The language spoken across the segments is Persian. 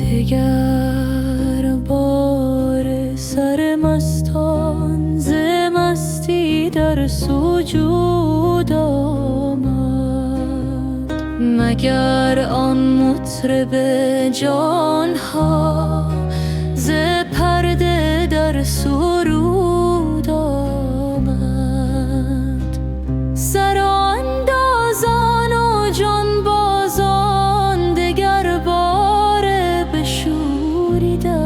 دگر بار سر مستان ز مستی در سجود آمد. مگر آن مطرب جانها ز پرده در سرود آمد. سراندازان و جانبازان دگر باره بشوریدند.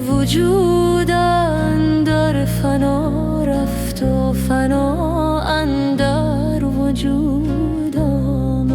وجود اندر فنا رفت و فنا اندر وجود آمد.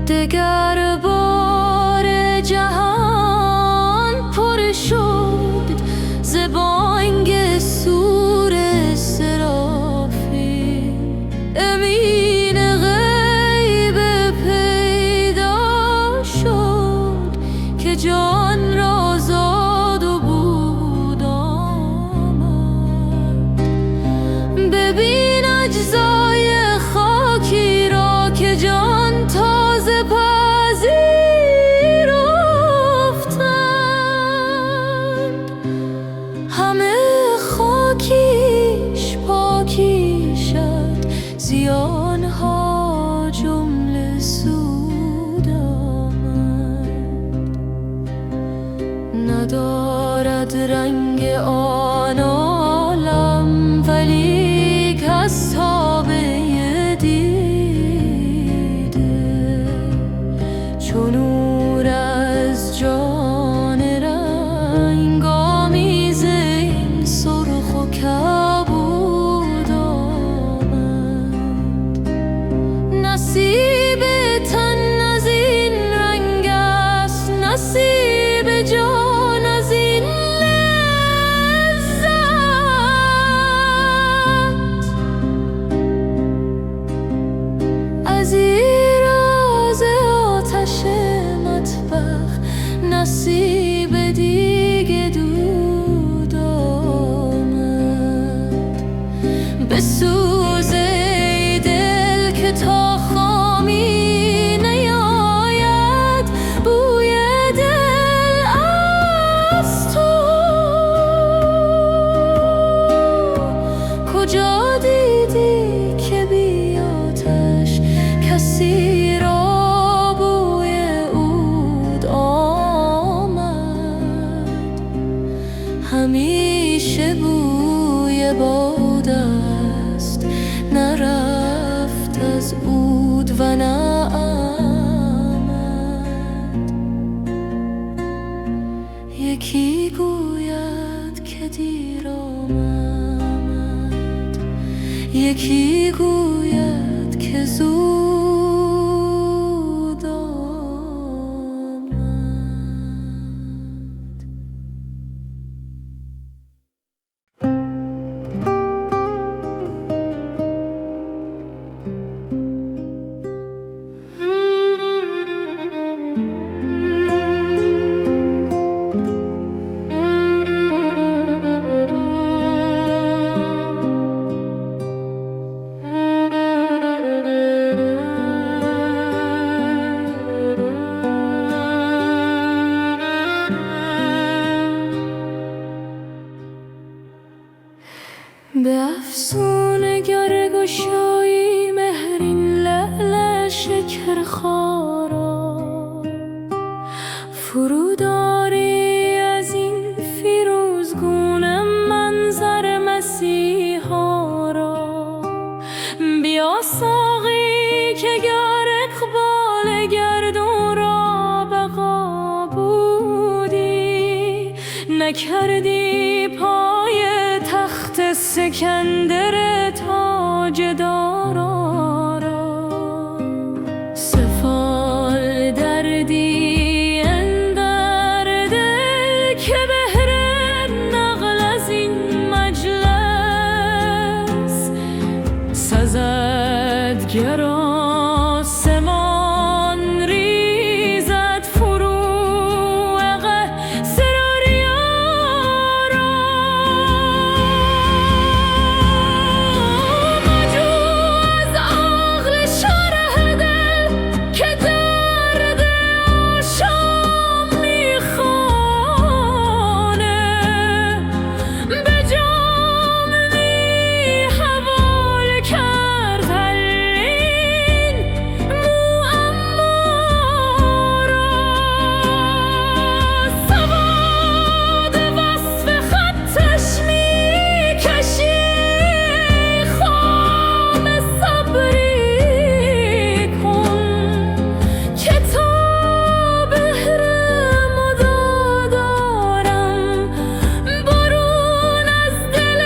دگر بار جهان پر شد ز بانگ صور سرافی. امین غیب پیدا شد که جان را زاد و بود آمد. ببین اجزای خاکی را که جان تازه پذیرفتند. همه خاکیش پاکی شد، زیانها جمله سود آمد. ندارد رنگ آن عالم ولیک از تابه چون نور از جان رنگ آمیز این سرخ و کبود آمد. نصیب تن از این رنگ است، نصیب جان از این لذت. از نصیب دیگه دود آمد. بسوزه ای دل که تا خامی نیاید بوی دل از تو. کجا دیدی که بی آتش کسی را همیشه بوی باد است، نرفت از عود و نه آمد. یکی گوید که دیر آمد، یکی گوید که زود به افسون گرگشایی مهرین لعل شکر خارا. فروداری از این فیروزگونه منظر مسیحا را. بیا ساقی که گر اقبال گردون را بقا بودی، نکردی پای تخت سکندر تاجدارا را. سفال دردی اندر دل که بهر نقل از این مجلس گر آسمان ریزد فروغ سرار یاران مجو از عقل شرح دل که درد آشام میخوانه به جام می حوال کرد حلین معما را سواد وصف خطش میکشی خام صبری کن که تا بهر مدادارم برون از دل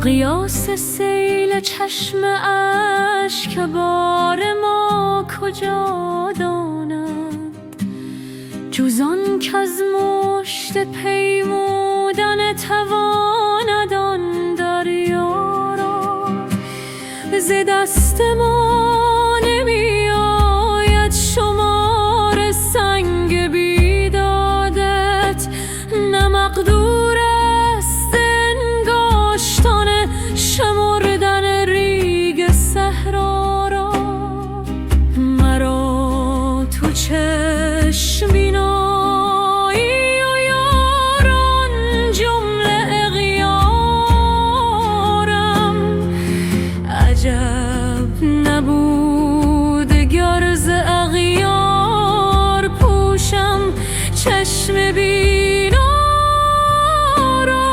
قیاس سیل چشم اشک بار ما کجا داند جزان کز مشت پیمودن تواند آن دریا را ز دست ما نمی آید شمار سنگ بیدادت نه مقدور است انگاشتن شمردن ریگ صحرا را مرا تو چشم بینایی و یاران جمله اغیارم عجب نبود گر ز اغیار پوشم چشم بینا را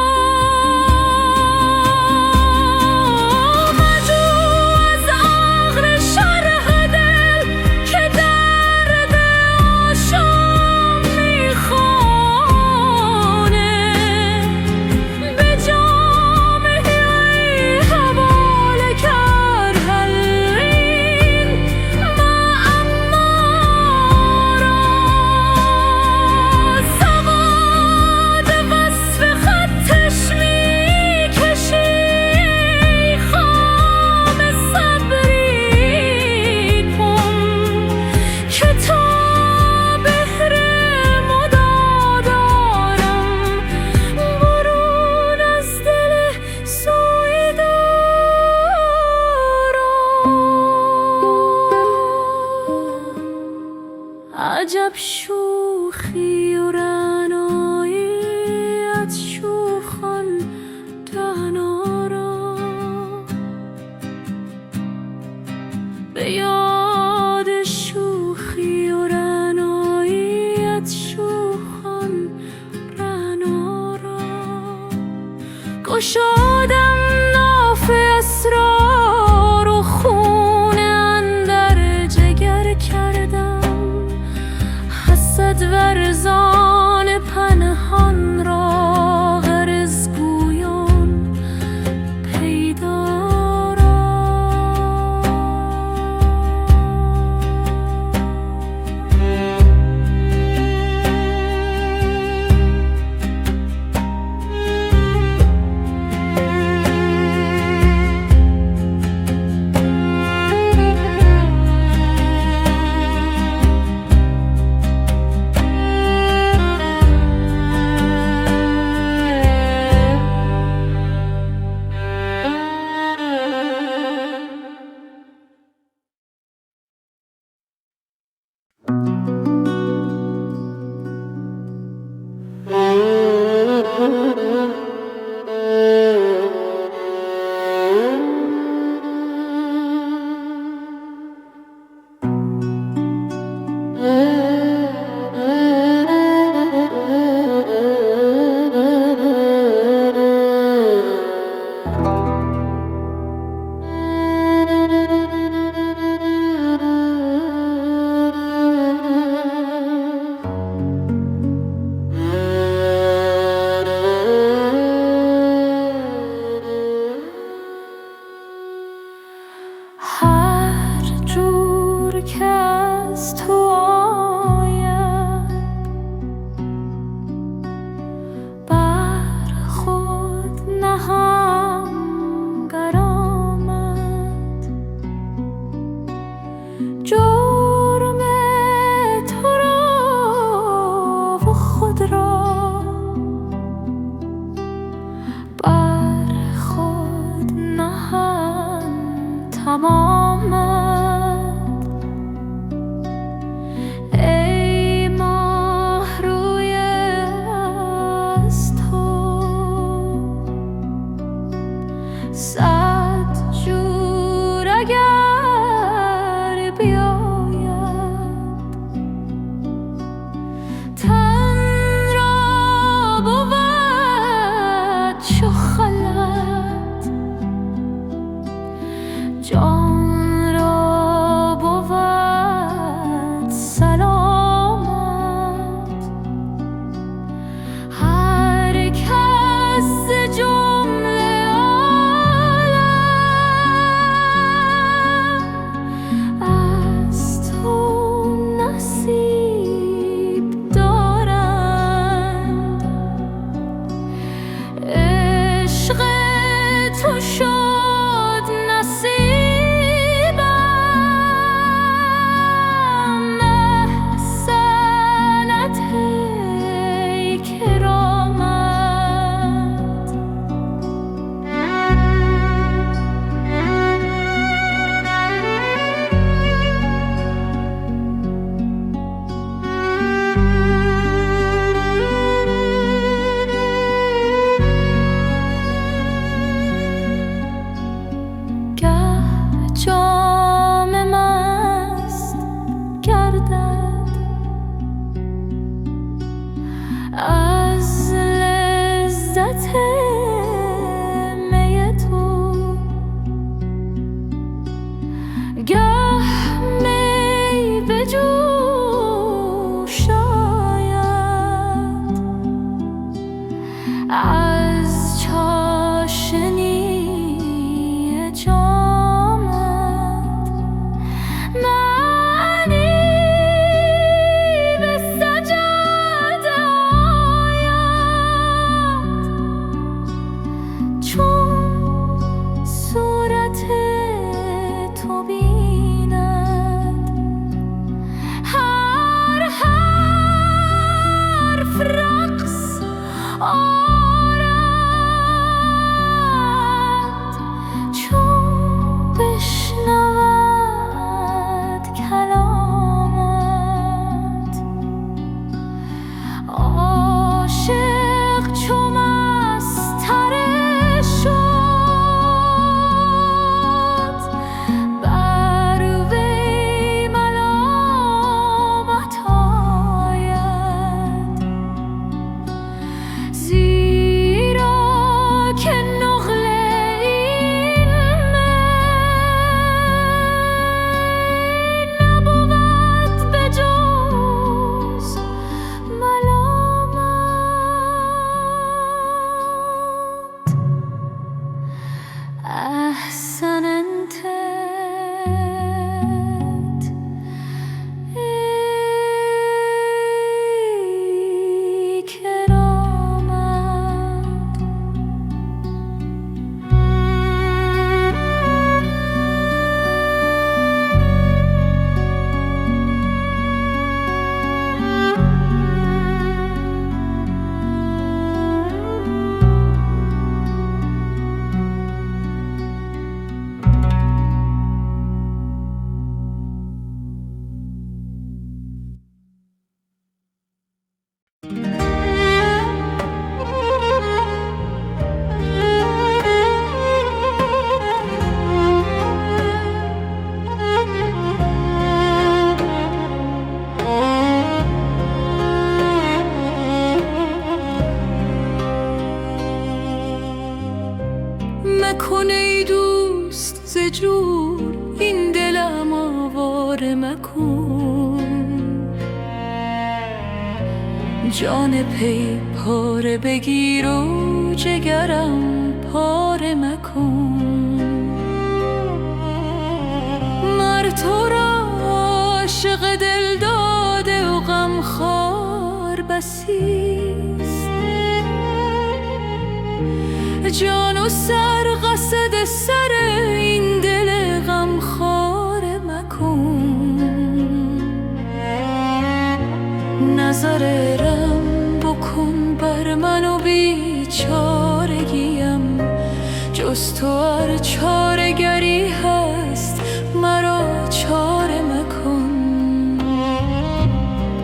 مجو از عقل شرح دل که درد آشام میخوانه به جام می حوال کرد حلین معما را سواد وصف خطش میکشی خام صبری کن که تا بهر مدادارم برون از دل سویدارم عجب شوخی و رعنایی از شوخان رعنا را به یاد شوخی و رعنایی از شوخان رعنا را گشادم ناف اسرار و خون اندر جگر کردم حسد ورزان پنهان را غرض گویان پیدا را از تو آید، بر خود نهم گر آمد جرم تو را و خود را، بر خود نهم تمامت. ای ماه روی از تو صد جور اگر بیاید، تن را بود چو خلوت، جان را بود سلامت. هر کس ز جمله عالم از تو نصیب دارند. عشق تو شد نصیبم، احسنت ای کرامت. گه جام مست گردد از لذت می تو، گه می به جوش آید از چاشنی جامت. معنی به سجاده آید چون صورت تو بیند. هر حرف رقص آرد چون بشنود کلامت. عاشق چو مستره شد، بر وی ملامت آید. زیرا که نقل این می نبود به جز ملامت. احسنت ای کرامت. مکن ای دوست ز جور این دلم آواره مکن. جان پی پاره بگیر و جگرم پاره مکن. مر تو را عاشق دل بسیست. جان و سر قصد سر این دل غمخوار مکن. نظر رم بکن بر من و بیچارگیم، جز تو ار چارگری هست مرا چاره مکن.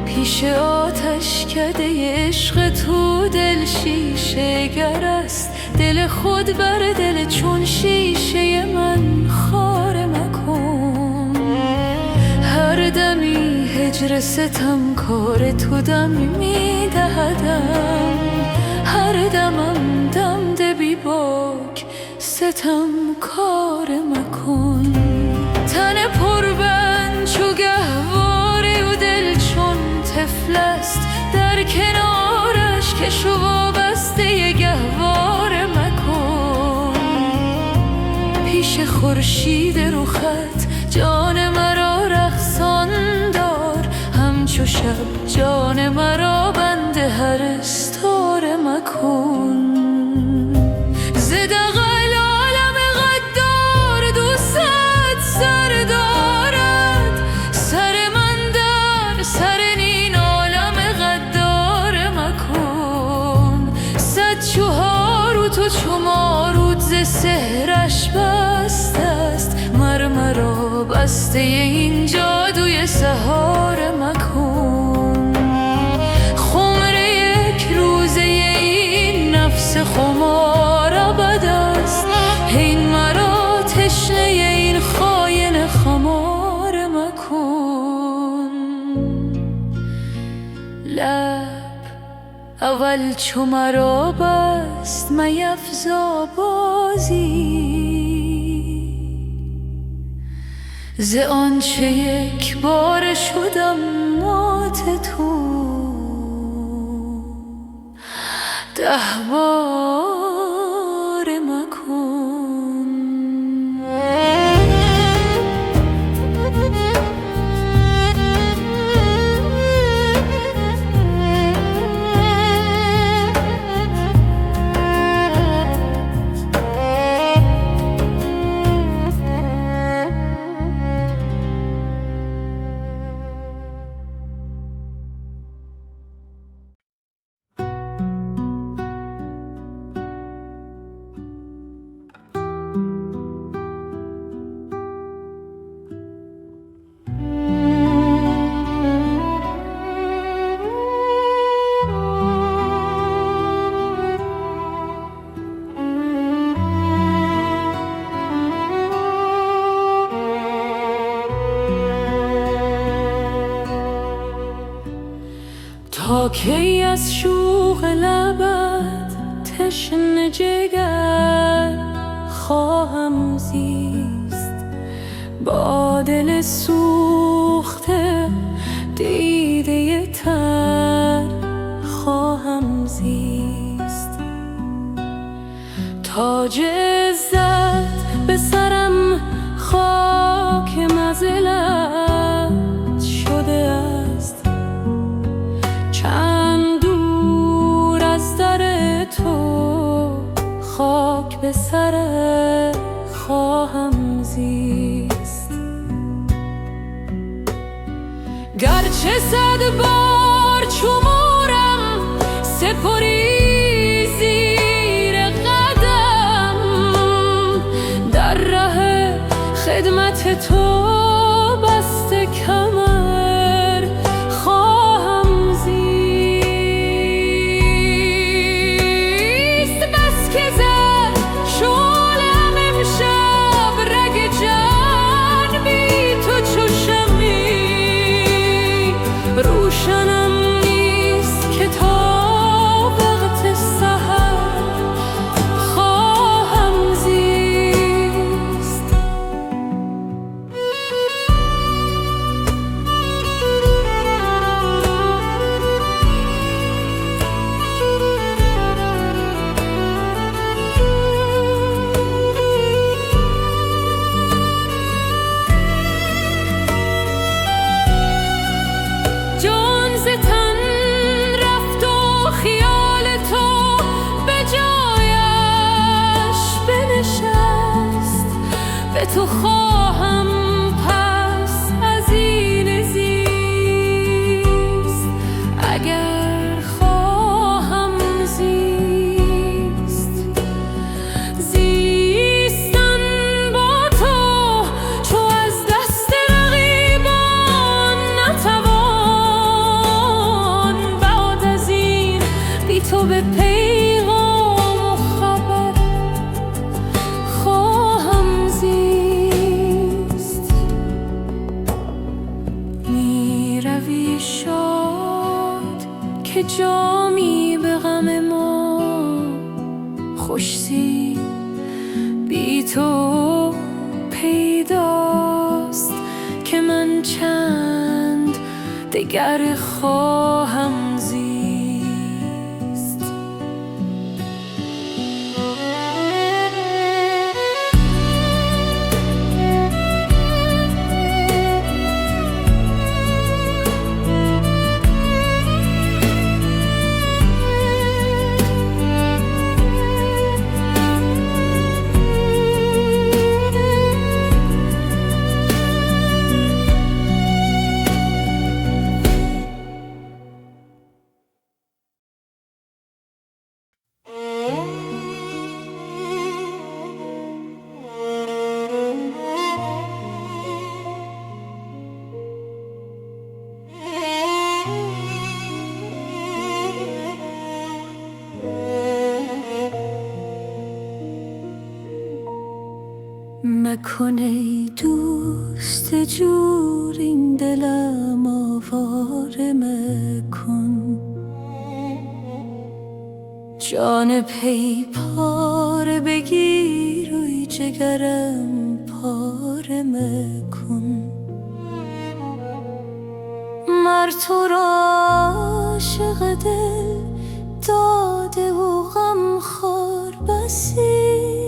پیش آتشکده عشق تو دل شیشه گر است، دل خود بر دل چون شیشه من خاره مکن. هر دمی هجر ستم کار تو دمی میدهدم، هر دمم دم ده بی باک ستم کار مکن. تن پربند چو گهواره و دل چون طفل است، در کنارش کش و وابسته گهواره مکن. پیش خورشید رخت جان مرا رقصان دار، همچو شب جان مرا بند هر استاره مکن. ز دغل عالم غدار دوست سر دارد، سر من در سر این عالم غدار مکن. صد چو هاروت و چو ماروت ز سحرش بسته است، مرا بسته این جادوی سحار مکن. خمر یک روزه این نفس خمار ابد است، این مرا تشنه این خاین خمار مکن. لب اول چو مرا بست میفزا بازی، ز آنچه یک بار شدم مات تو 10 بار مکن. تا کی از شوق لبت تشنه جگر خواهم زیست، با دل سوخته دیده تر خواهم زیست. تاج عزت به سرم خاک مزلت شده است، چند دور از در تو خاک به سر خواهم زیست. گرچه 100 بار چو مورم سپری زیر قدم، در ره خدمت تو بسته کمر خواهم زیست. بس که زد شعله‌ام امشب رگ جان، بی تو چو شمعی روشنم نیست که تا وقت سحر خواهم زیست. تو خواهم پس از این زیست. اگر خواهم زیست، زیستن با تو چو از دست رقیبان نتوان. بعد از این بی تو به پیغام و خبر خواهم زیست. می روی شاد که جامی به غم ما خوشی بی تو پیداست که من چند دگر خواهم زیست. مکن ای دوست جور این دلم آواره مکن. جان پی پاره بگیر و جگرم پاره مکن. مر تو را عاشق دل داده و غم خور بسیست.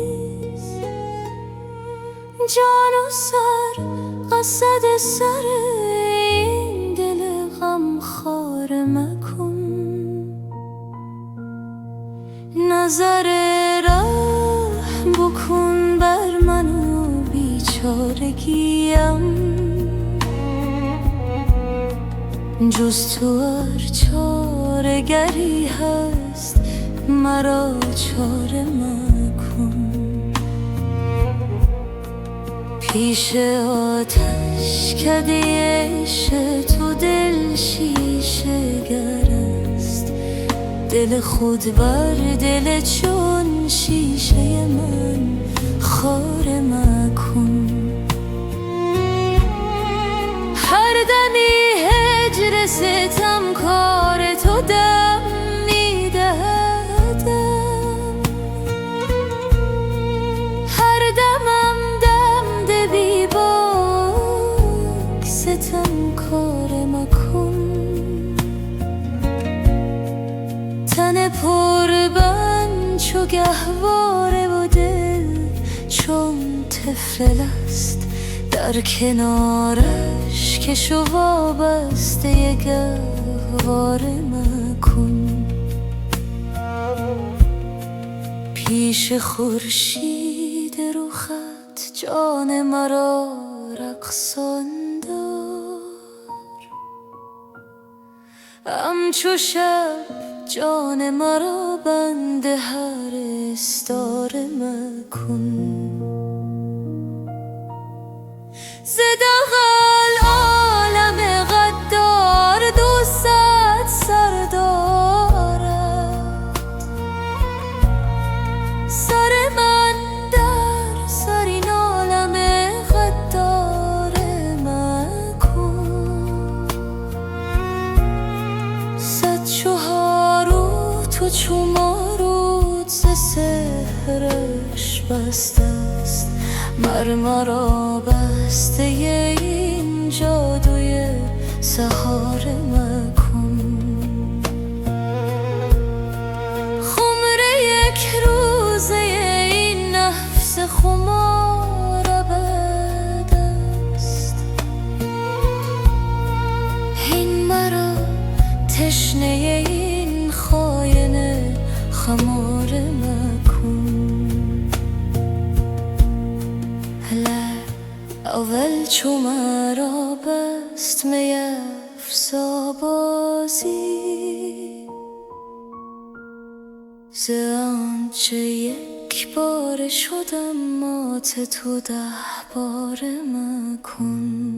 جان و سر قصد سر این دل غم خار مکن. نظر رحم بکن بر من و بیچارگیم. جز تو ار چاره گری هست مرا چاره مکن. پیش آتش کده عشق تو دل شیشه گر است. دل خود بر دل چون شیشه من خار مکن. هر دمی هجر ستم کار تو دم میدهدم. هر دمم دم ده بی باک ستم کار مکن. تن پر بند چو گهواره و دل چون طفل است. در کنارش کش و وابسته گهواره مکن. پیش خورشید رخت جان مرا رقصان دار. همچو شب جان مرا بند هر استاره مکن. ز دغل عالم غدار 200 سر دارد. سر من در سر این عالم غدار مکن. 100 چو هاروت و چو ماروت ز سحرش بسته است. مر مرا بسته این جادوی سحار مکن. خمر یک روزه این نفس خمار ابد است. این مرا تشنه این خاینه خمار مکن. اول چو مرا بست می افسا بازی، ز آنچه یک بار شدم مات تو 10 باره مکن.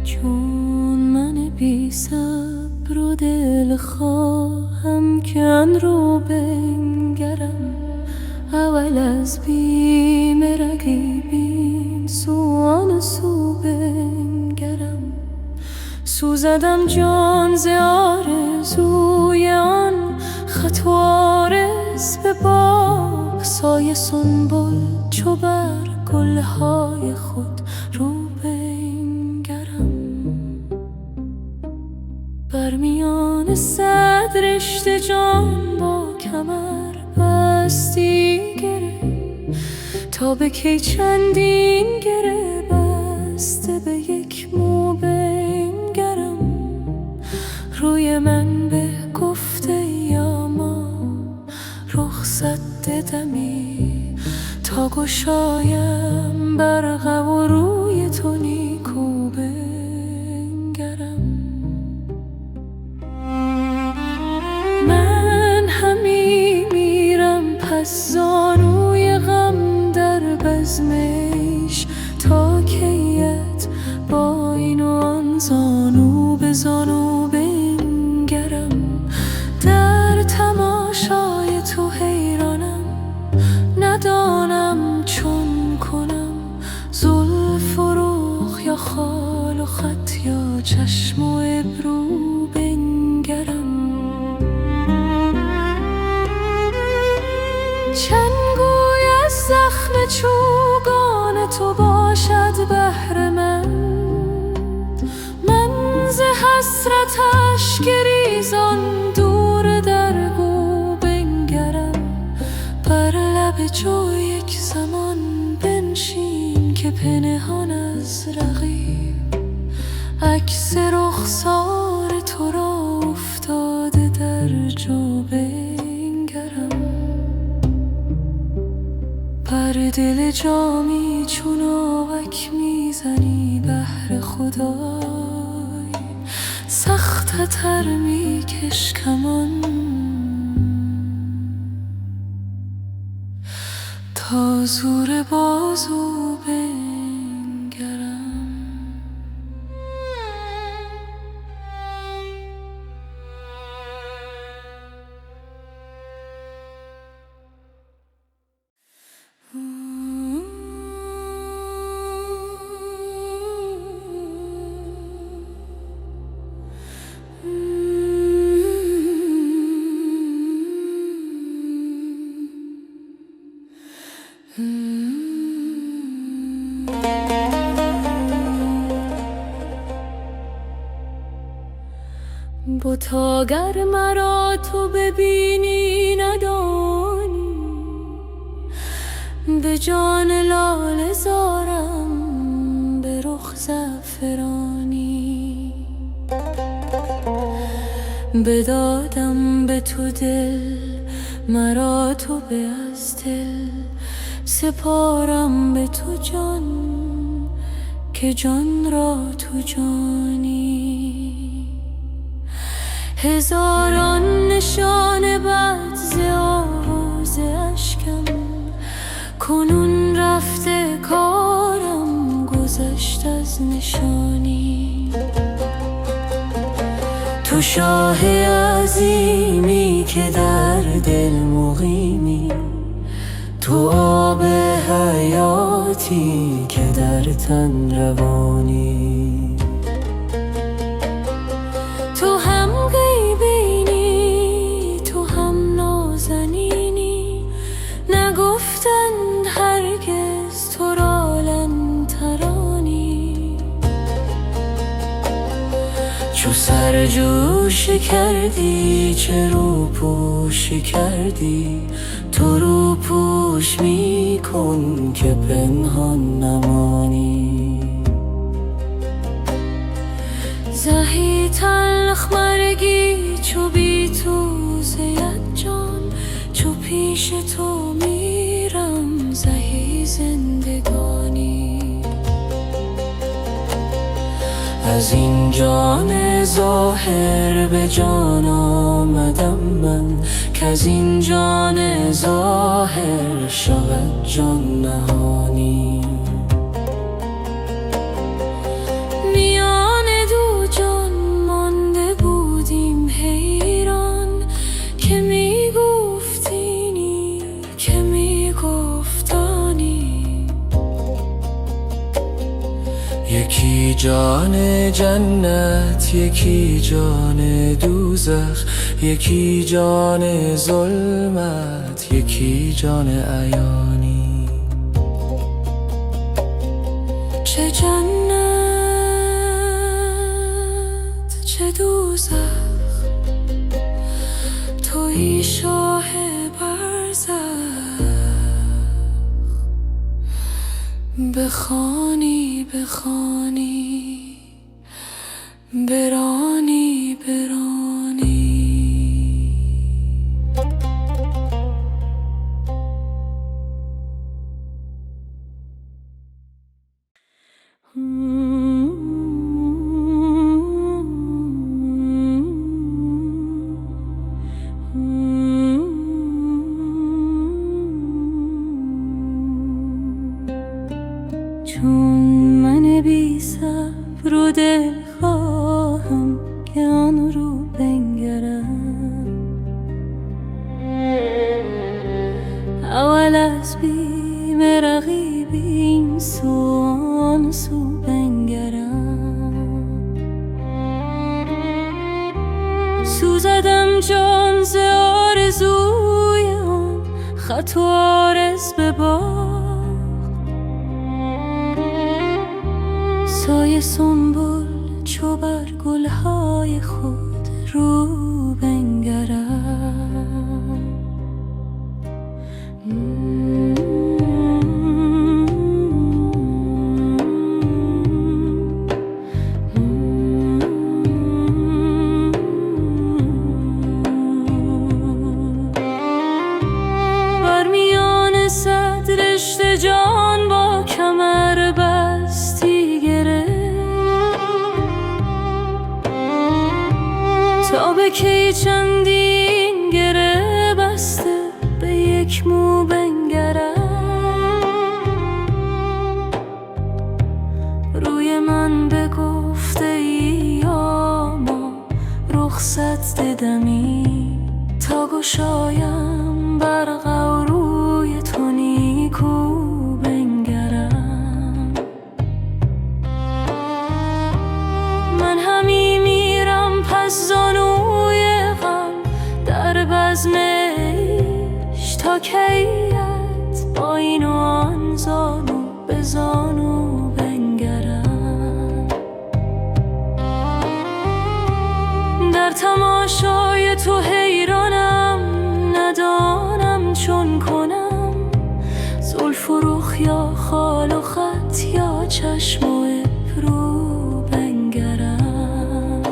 چون من بی صبر و دل خواهم کن رو بنگرم، اول از بیم رقیبین سوان سو بنگرم. سوزدم جان ز آرزوی آن خط و عارض به باد، سایه سنبل چو بر گلهای خود رو بر میان 100 رشته جان با کمر بستی گره، تا به کی چندین گره بسته به یک مو بنگرم. روی من به گفته یا ما رخصت دمی، تا گشایم برق و روی تو نیکو بنگرم. پس زانوی غم در بزمش، تا کیت با این و آن زانو به زانو بنگرم. در تماشای تو حیرانم، ندانم چون کنم، زلف و رخ یا خال و خط یا چشم و ابرو بنگرم. چنگوی از زخم چوگان تو باشد بهر من، من ز حسرتش گریزان دور در گو بنگرم. بر لب جو یک زمان بنشین که پنهان از رقیب، عکس رخسار تو را افتاده در جو بنگرم. بر دل جامی چون آوک میزنی بهر خدای، سخت‌تر میکش کمان تا زور بازو بنگرم. بتا گر مرا تو ببینی ندانی، به جان لاله زارم به رخ زعفرانی. بدادم به تو دل، مرا تو به از دل سپارم به تو جان، که جان را تو جانی. هزاران نشان بد ز آواز اشکم، کنون رفته کارم گذشت از نشانی. تو شاه عظیمی که در دل مقیمی، تو آب صوتی که در تن روانی. تو هم غیبینی، تو هم نازنینی، نگفتند هرگز تو را لن ترانی. چو سرجوشی کردی چه روپوشی کردی، تو روپوش می کن که پنهان نمانی. زهی تلخ مرگی چو بی تو زید جان، چو پیش تو میرم زهی زندگانی. از این جان ظاهر به جان آمدم من، کز این جان ظاهر شود جان نهانی. میان دو جان مانده بودیم حیران، که میگفتینی که میگفتانی. یکی جان جنت، یکی جان دوزخ، یکی جان ظلمت، یکی جان عیانی. چه جنت چه دوزخ، تویی شاه برزخ. بخوانی بخوانی، برانی برانی. چون من بی صبر و دل خواهم که آن رو بنگرم، اول از بیم رقیب این سو آن سو بنگرم. سوزدم جان ز آرزویم، خط و عارض به باد، سایه سنبل چو بر گلهای خود رو بنگرم. بر میان صد رشته جان با کمر بستی تا به کی چندین گره بسته به یک مو بنگرم. روی من بگفته ای ما رخصت ددمی، تا گشایم برق و روی تو نیکو بنگرم. من همی میرم پس زانوی غم در بزمش، تا کیت با این و آن زانو به زانو بنگرم. در تماشای تو حیرانم، ندانم چون کنم، زلف و رخ یا خال و خط یا چشم و ابرو بنگرم.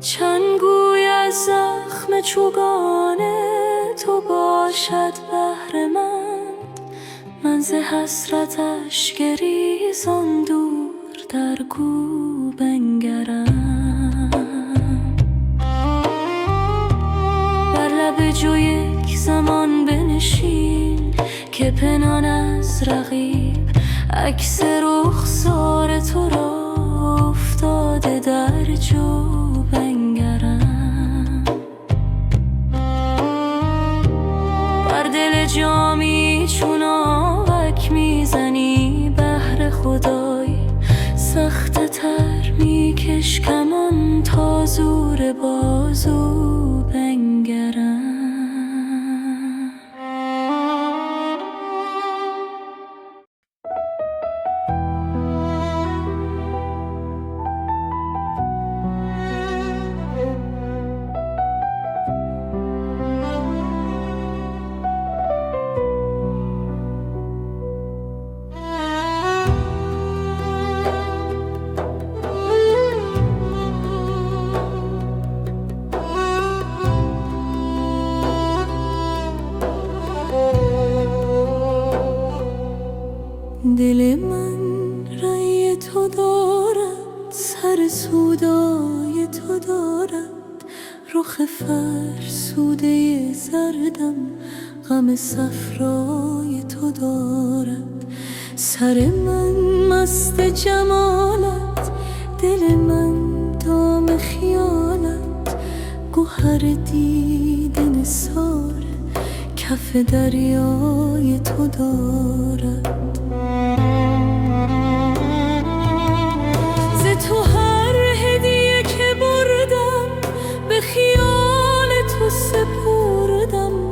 چند گوی از زخم چوگان تو باشد بهره‌مند، من ز حسرتش گریزان دور در گو بنگرم. بر لب جو یک زمان بنشین، که پنهان از رقیب عکس رخسار تو را افتاده در جو بنگرم. بر دل جامی چون سخته تر میکش کمان تا زور بازو بنگرم. دل من رای تو دارد، سر سودای تو دارد، رخ فرسوده زردم غم صفرای تو دارد. سر من مست جمالت، دل من دام خیالت، گوهر دیده نثار کف دریای تو دارد. ز تو هر هدیه که بردم به خیال تو سپردم،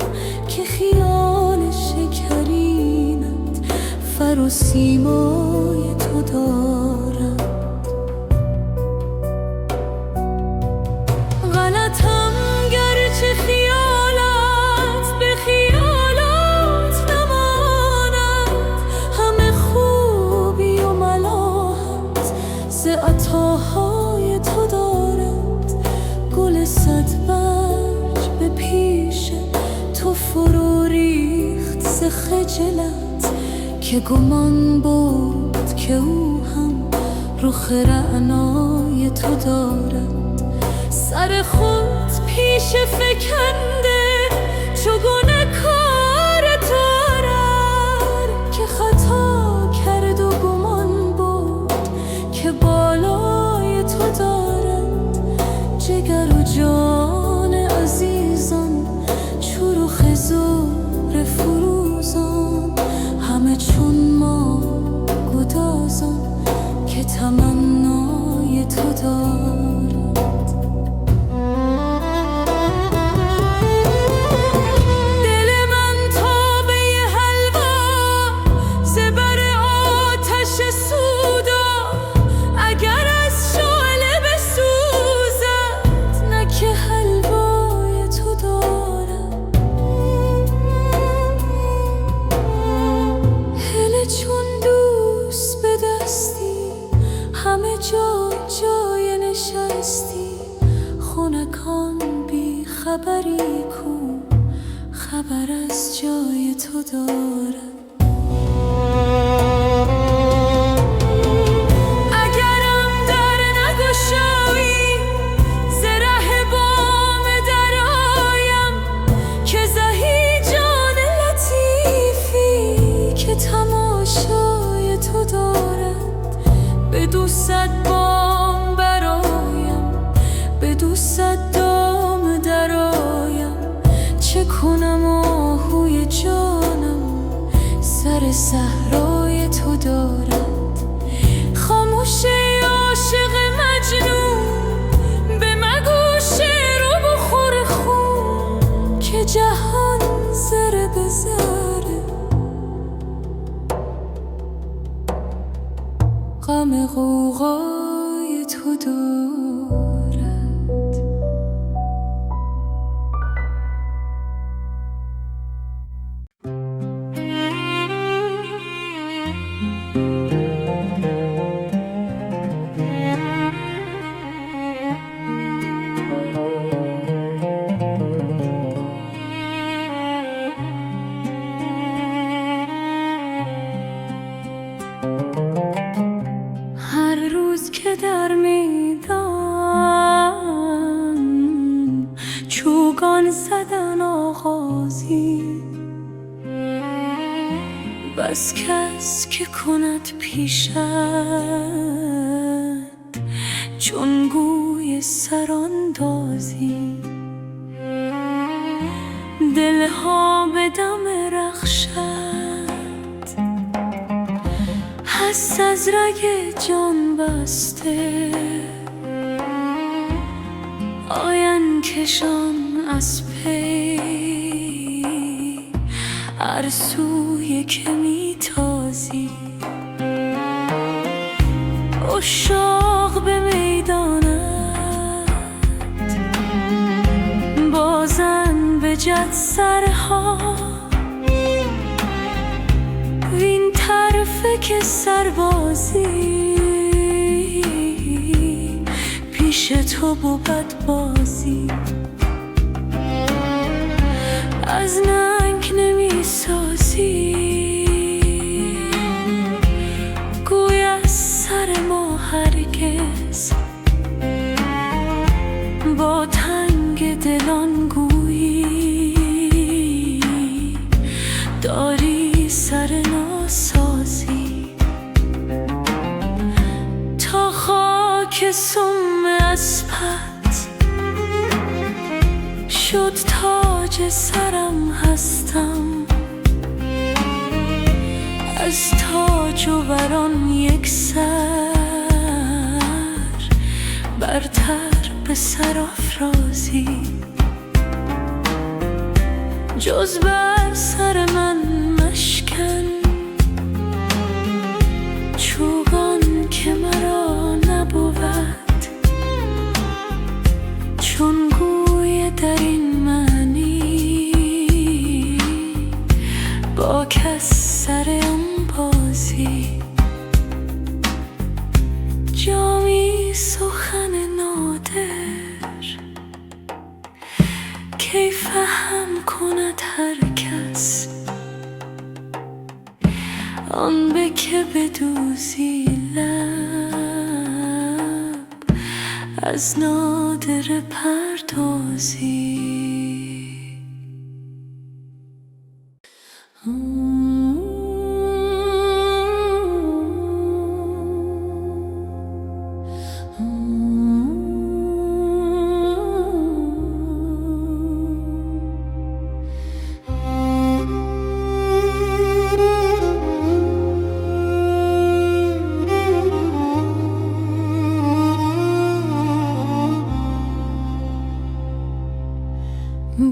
که خیال شکرینت فر و سیمای تو دارد. غلطم گرچه خیالت به خیالات نماند، همه خوبی و ملاحت ز عطاهای تو دارد. گل صد برگ به پیش تو فرو ریخت ز خجلت، که گمان بود که او هم رخ رعنای تو دارد. سر خود پیش فکنده چو گنه کار تارر، که خطا کرد و گمان بود که بالای تو دارد. جگر و جان عزیزان چو رخ زهره فروزان، همه چون ما گدازان که تمنای تو دارد. همه جا جای نشستی، خونکان بی خبری کو خبر از جای تو دارد. اگرم در نگشایی ز ره بام درآیم، که زهی جان لطیفی که تماشای تو دارد. به 200 بام برایم، به 200 دام درایم، چه کنم آهوی جانم سر صحرای تو دارد. خاموش عاشق مجنون، به مگو شعر و بخور خون، که جهان ذره به ذره غم غوغای تو دارد. هر روز که در میدان چوگان زدن آغازی، بس کس که کند پیشت چون گوی سراندازی. دلها به دم رخشت هست از رگ جان بسته، آین کشان از پی هر سوی که میتازی. عشاق به میدانت بازن به جد سرها، وین طرفه که سربازی پیش تو بود بازی. از ننگ نمی سازی گوی از سر ما هرگز، با تنگ دلان گویی داری سر ناسازی. تا خاک سم اسپت شد تاج سرم هستم، از تاج و بران یک سر برتر به سرافرازی. جز بر سر من مشکن چوگان که مرا نبود، چون گوی در این معنی با کس سر آن بازی. جامی سخن نادر کی فهم کند هر کس، آن به که بدوزی لب از نادر پردازی.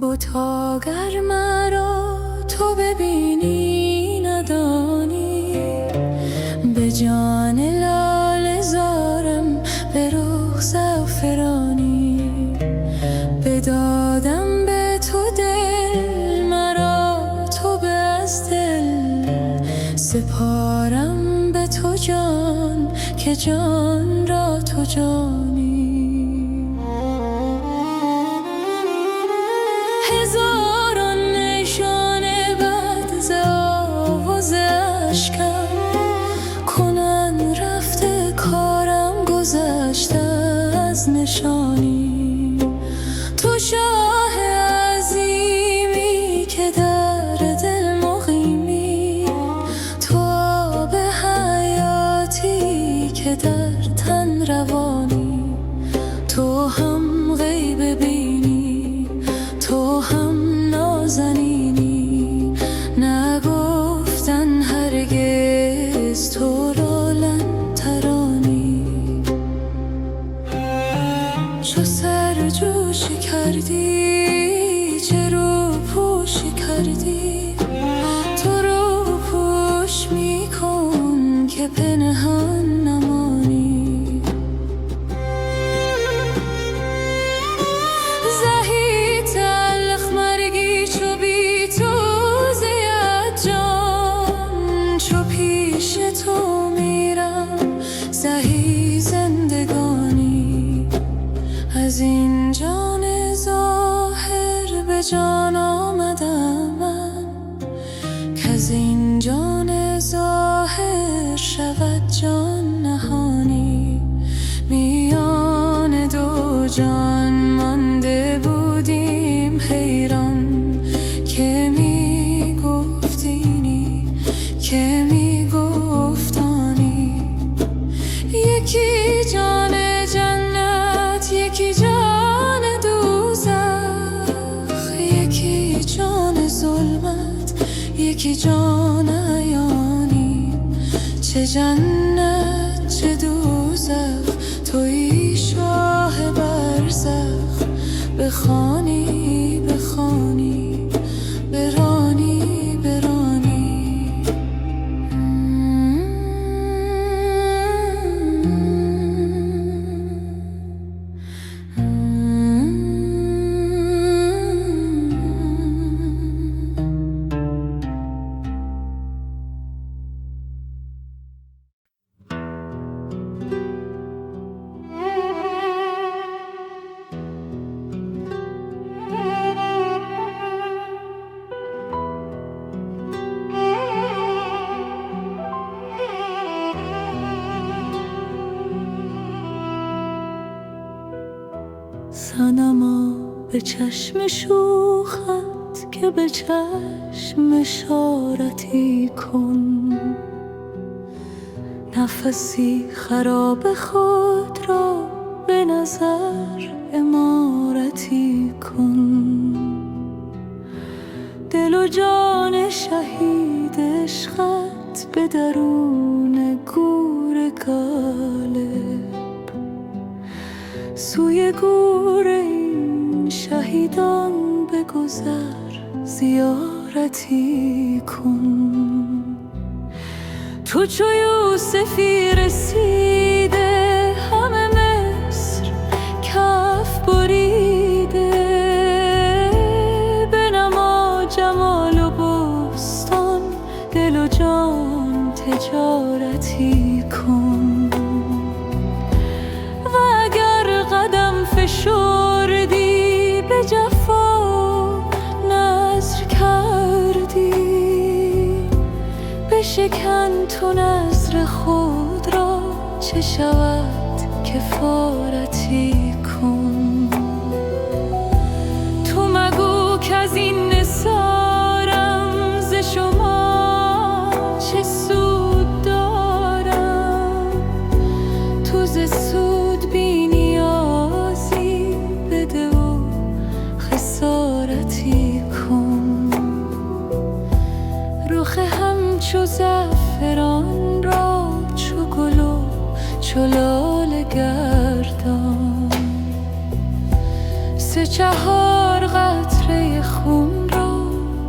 بتا گر مرا تو ببینی ندانی، به جان لاله زارم به رخ زعفرانی. بدادم به تو دل مرا تو به از دل، سپارم به تو جان که جان را تو جانی. هزاران نشانه بد ز آواز اشکم کنن رفته کارم گذشته از نشانی. تو شاه عظیمی که در دل مقیمی، تو آب حیاتی که در تن روانی. تو هم غیب بینی تو هم نازنینی، نگفتن هرگز تو را لن ترانی. چو سر جوشی کردی چه رو پوشی کردی، تو رو پوش می کن که پنهان نمانی. تو میرم زهی زندگانی، از این جان ظاهر به جان آمدم من، که از این جان ظاهر شود جان نهانی. میان دو جان مانده بودیم حیران، که می گفتینی که می گفتانی. یکی جان جنت یکی جان دوزخ، یکی جان ظلمت یکی جان عیانی. چه جنت چه دوزخ دوزخ، تویی شاه برزخ. بخوانی بخوانی، برانی برانی. صنما به چشم شوخت که به چشم اشارتی کن. نفسی خراب خود را به نظر عمارتی کن. دل و جان شهید عشقت به درون گور غالب، سوی گور این شهیدان به گذر زیارتی کن. تو چو یوسفی رسیده، همه مصر کف بریده. بنما جمال و بستان، دل و جان تجارتی کن. فشردی به جفا نذر کردی، بشکن تو نذر خود را، چه شود کفارتی کن. تو مگو کز این نثارم ز شما چه سود دارم. تو ز سود بینی خسارتی کن. رخ همچو زعفران را چو گل و چو لاله گردان. سه چهار قطره خون را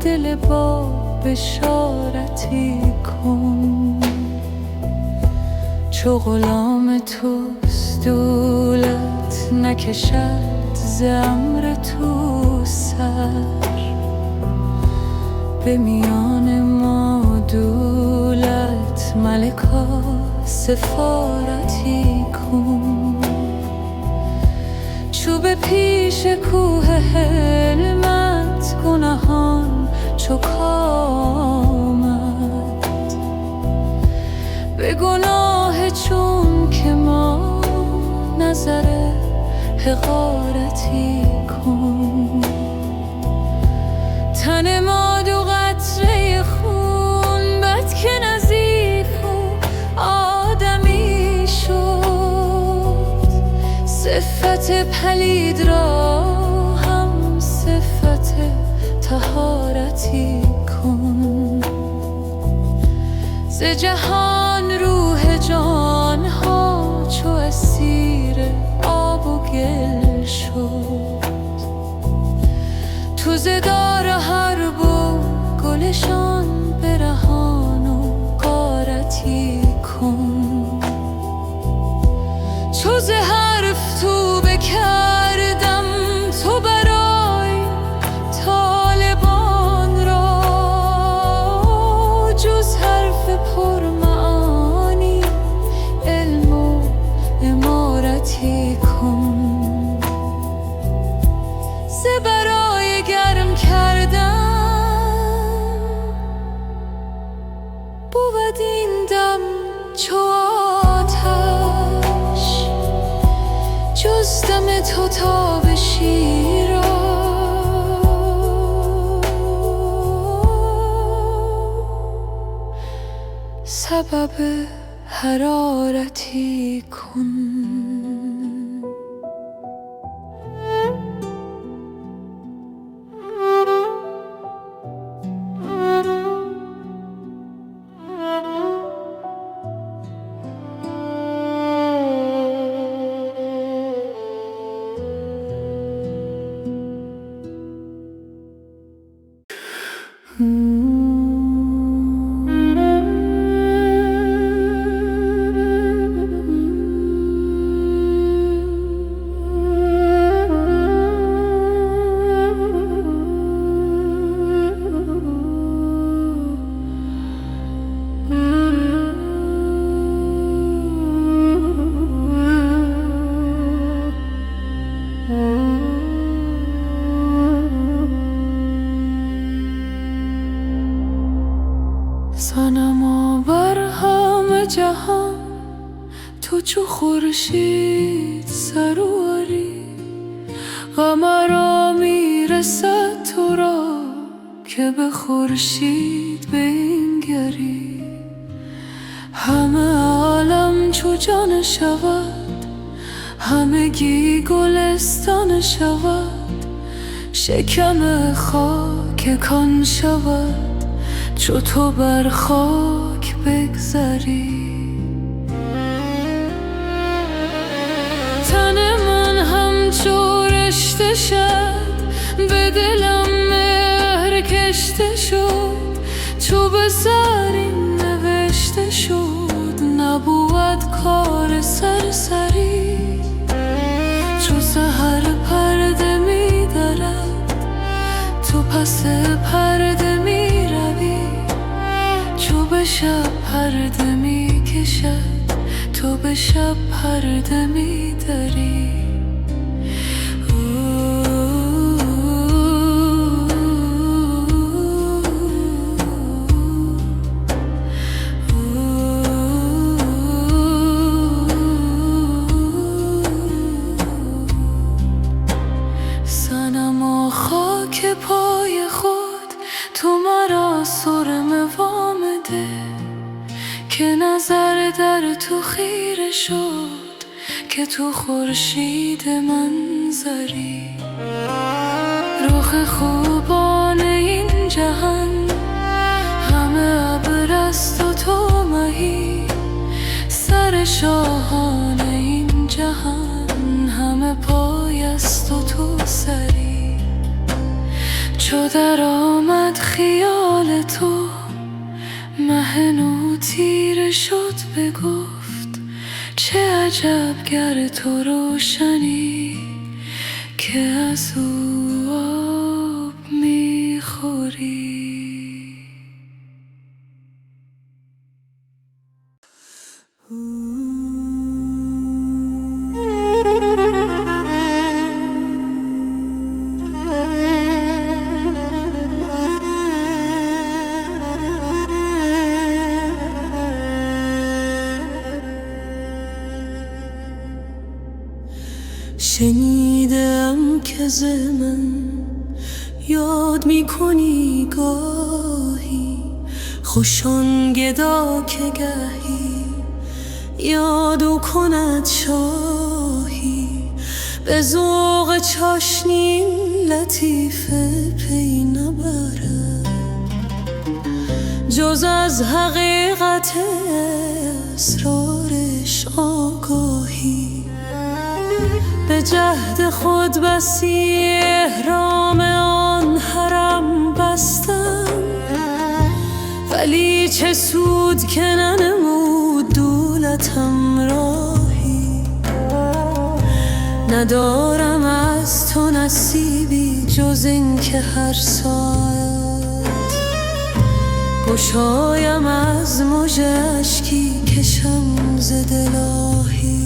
دل با بشارتی کن. چو غلام توست دولت، نکشد ز امر تو سر. به میان ما دولت ملکا سفارتی کن. چو به پیش کوه حلمت گناهان چو کامد، به گناه چون که ما نظر حقارتی کن. تن ما دو قطره خون بد که نظیف و آدمی شد. صفت پلید را هم صفت طهارتی کن. ز جهان روح جان ها چو اسیر آب و گل شد. تو ز دار حرب و گلشان برهان و غارتی کن. چو ز حرف تو بکردم تو برای طالبان را، جز حرف پرمعانی علم و عمارتی کن. ز برای گرم کردن بود این دم چو آتش، جز دم تو تاب شیراز سبب حرارتی کن. صنما بر همه جهان تو چو خورشید سرواری، قمرا میرسد تو را که به خورشید بنگری. همه عالم چو جان شود، همگی گلستان شود، شکم خاک کان شود چو تو بر خاک بگذری. تن من همچو رشته شد، به دلم مهر کشته شد، چو به سر این نوشته شد، نبود کار سرسری. چو سحر پرده می درد، تو پس پرده می روی، چو به شب پرده می کشد، تو به شب پرده می دری. صنما خاک پای خود تو مرا سرمه وام ده، که نظر در تو خیره شد که تو خورشید منظری. رخ خوبان این جهان همه ابر است و تو مهی، سر شاهان این جهان همه پای است و تو سری. چو در آمد خیال تو، مه نو تیره شد بگفت، چه عجب گر تو روشنی که از او آب میخوری. شنیدم که ز من یاد میکنی گاهی، خوشان گدا که گهی یادو کند شاهی. به ذوق چاشنی لطیفه پی نبرد، جز از حقیقت اسرارش آگاهی. به جهد خود بسی احرام آن حرم بستم، ولی چه سود که ننمود دولتم راهی. ندارم از تو نصیبی جز این که هر ساعت گشایم از مژه اشکی کشم ز دل آهی.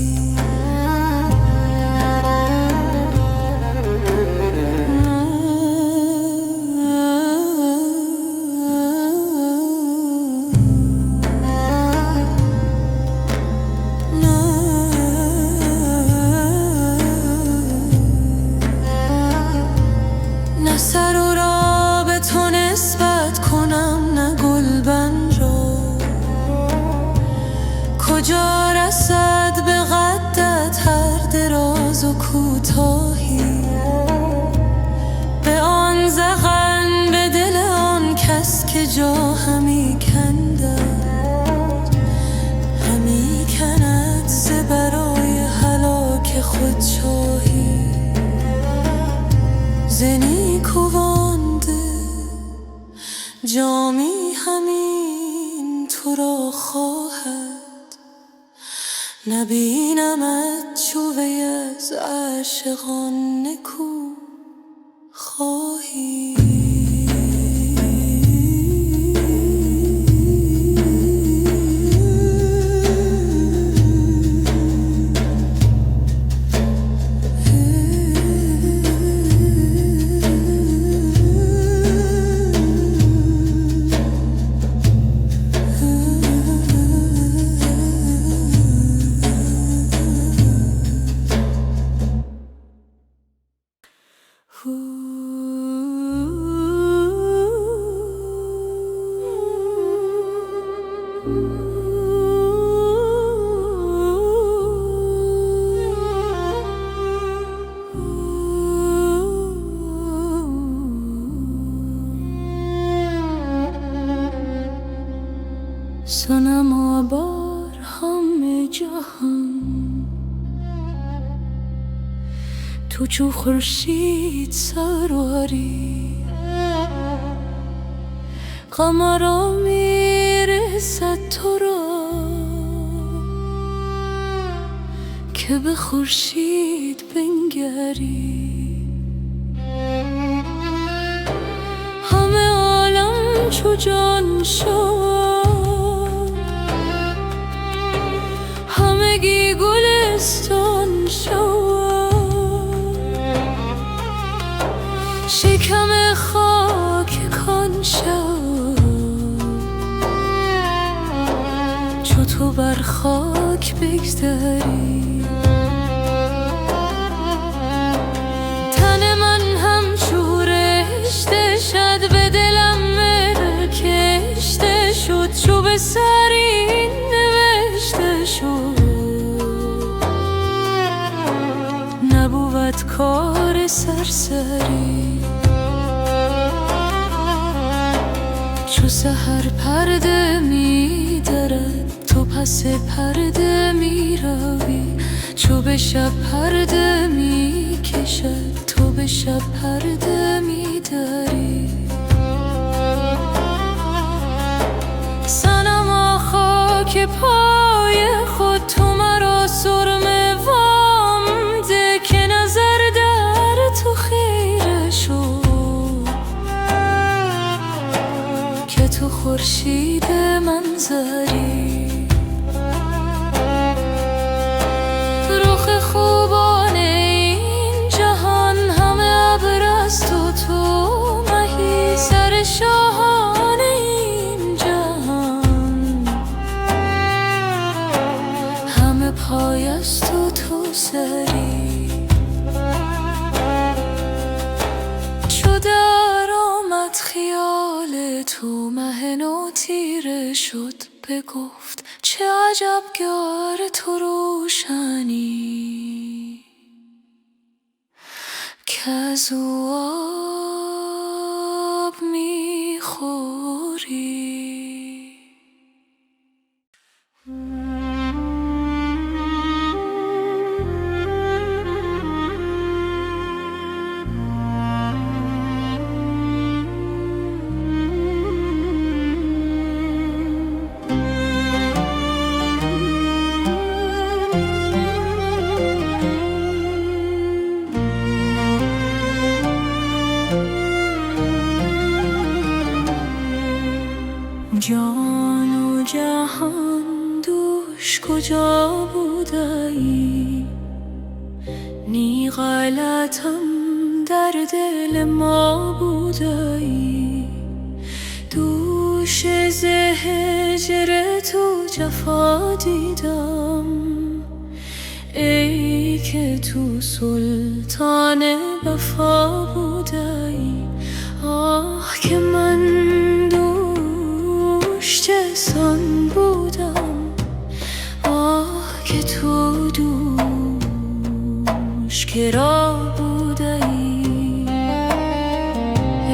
نه سر و را به تو نسبت کنم، نه گلبن را کجا رسد به قدت هر دراز و کوتاهی. به آن زغن به دل آن کس که جا همی کندد، همی کند ز برای هلاک خود چاهی. ز نیکوانده جامی همین تو را خواهد، نبینمت چو وی از عاشقان نکو خواهی. صنما بر همه جهان تو چو خورشید سروری قمرا میرسد تو را که به خورشید بنگری همه عالم چو جان شد همگی گلستان شد شکم خاک کان شد چو تو بر خاک بگذری تن من هم شورشته شد به دلم مهر کشته شد چو به سری نوشته شد نبود کار سرسری چو سحر پرده می درد تو پس پرده می روی چو به شب پرده می کشد تو به شب پرده می داری صنما خاک پای خود تو مرا سرمه وام ده که نظر در تو خیره شد که تو خورشید منظری رخ خوبان این جهان همه ابر است و تو مهی سر شاهان این جهان همه پای است و تو سری چو در آمد خیال تو مه نو تیره شد بگفت چه عجب گر تو روشنی کز او آب میخوری جان و جهان دوش کجا بودایی نی غلطم در دل ما بودایی دوش ز هجر تو جفا دیدم ای که تو سلطان وفا بودایی آه که من چه سان بودم آه که تو دوش کرا بودایی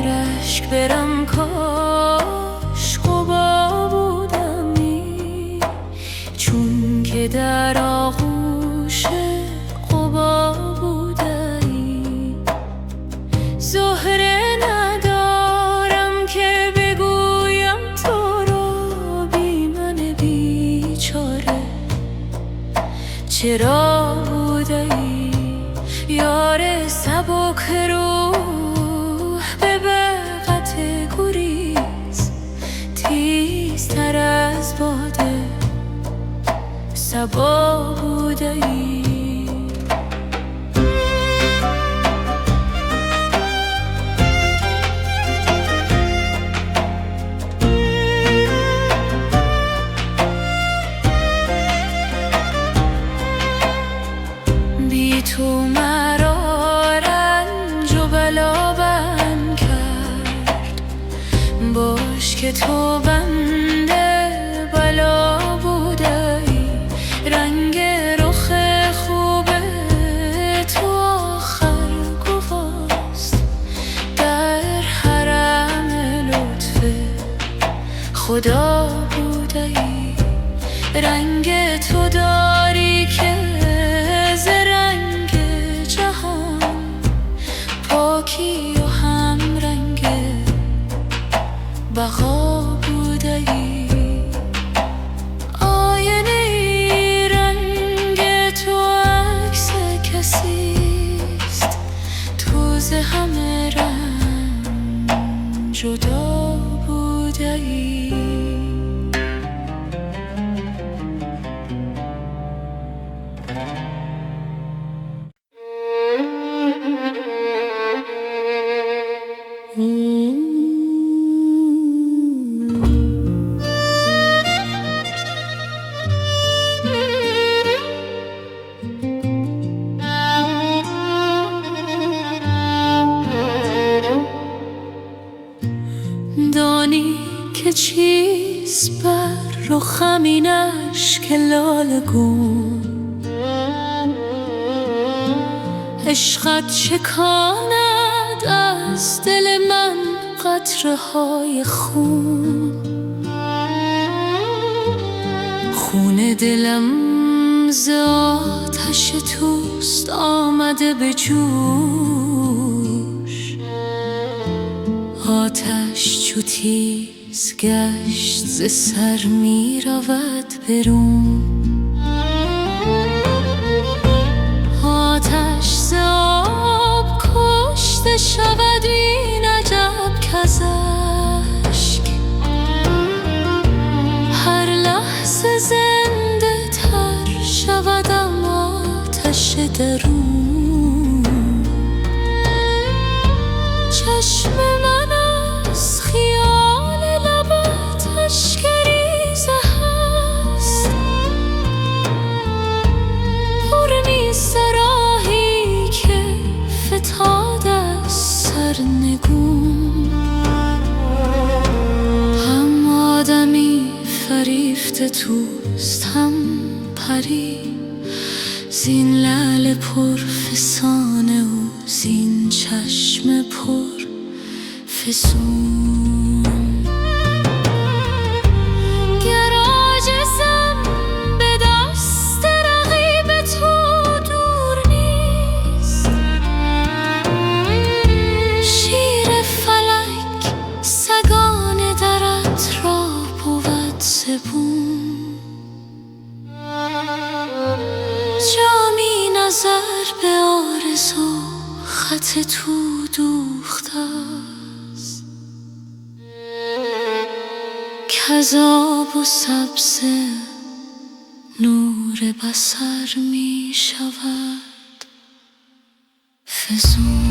رشک برم کاش قبا بودمی چون که در آغوش قبا بودایی زهره ندارم که بگویم تو چرا بودایی یار سبک روح به بقت گریز تیزتر از باده صبا بودایی تو مرا رنج و بلا بند کرد باش که تو بنده بلا بودایی رنگ رخ رنگ تو داری که ز رنگ جهان پاکی و هم رنگ بقا بوده ای. آینه ای رنگ تو عکس کسیست، تو ز همه رنگ جدا بوده ای. دانی که چیست بر رخم این اشک لاله گون، عشقت شکاند از دل من قطره های خون. خون دلم ز آتش توست آمده به جوش، آتش چو تیز گشت ز سر می رود برون. آتش ز آب کشته شود این عجب کز اشک، هر لحظه زنده تر شودم آتش درون. چشم من از خیال لبت اشکریزه هست، پر نیست راهی که فتاد از سرنگون. هم آدمی فریفته توست هم پری، زین لعل پر فسانه و زین چشم پر فسون. گر عاجزم به دست رقیب تو دور نیست، شیر فلک سگان درت را بود زبون. جامی نظر به آرزو خط تو دوخته است، کز آب و سبزه نور بصر می شود فزون.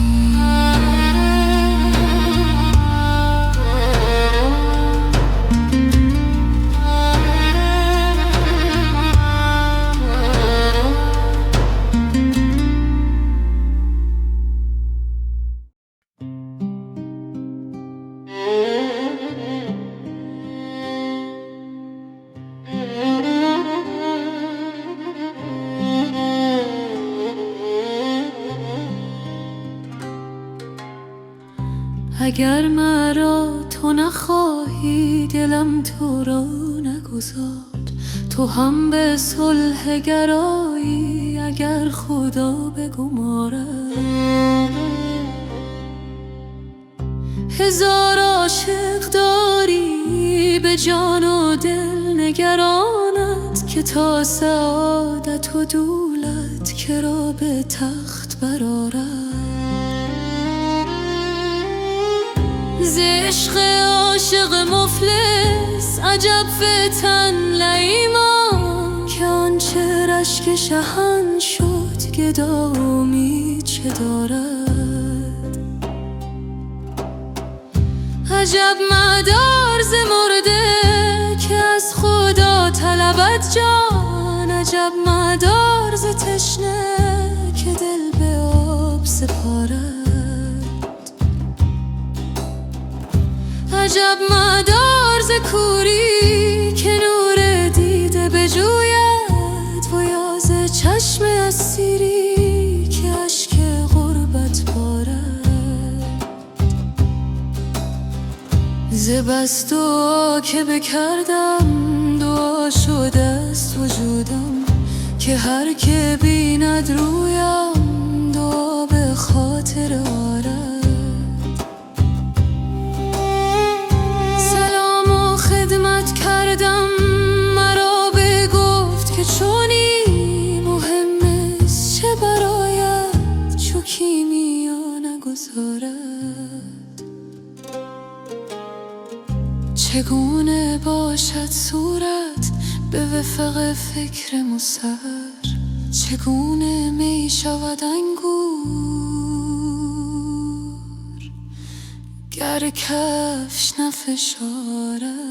اگر مرا تو نخواهی دلم تو را نگذار، تو هم به صلح گرایی اگر خدا بگمارد. هزار عاشق داری به جان و دل نگرانت، که تا سعادت و دولت کرا به تخت برآرد. ز عشق عاشق مفلس عجب فتن لییمان، که آنچه رشک شهان شد گدا امید چه دارد. عجب مدار ز مرده که از خدا طلبد جان، عجب مدار ز تشنه که دل به آب سپارد. عجب مدار ز کوری که نور دیده بجوید، و یا ز چشم اسیری که اشک غربت بارد. ز بس دعا که بکردم دعا شده است که هر که بیند رویم دعا به خاطر آرد. سلام و خدمت کردم مرا بگفت که چونی مهم است چه برایت چو کیمیا نگذارد. چگونه باشد صورت به وفق فکر مصر، چگونه می شود انگور گر کفش نفشارد.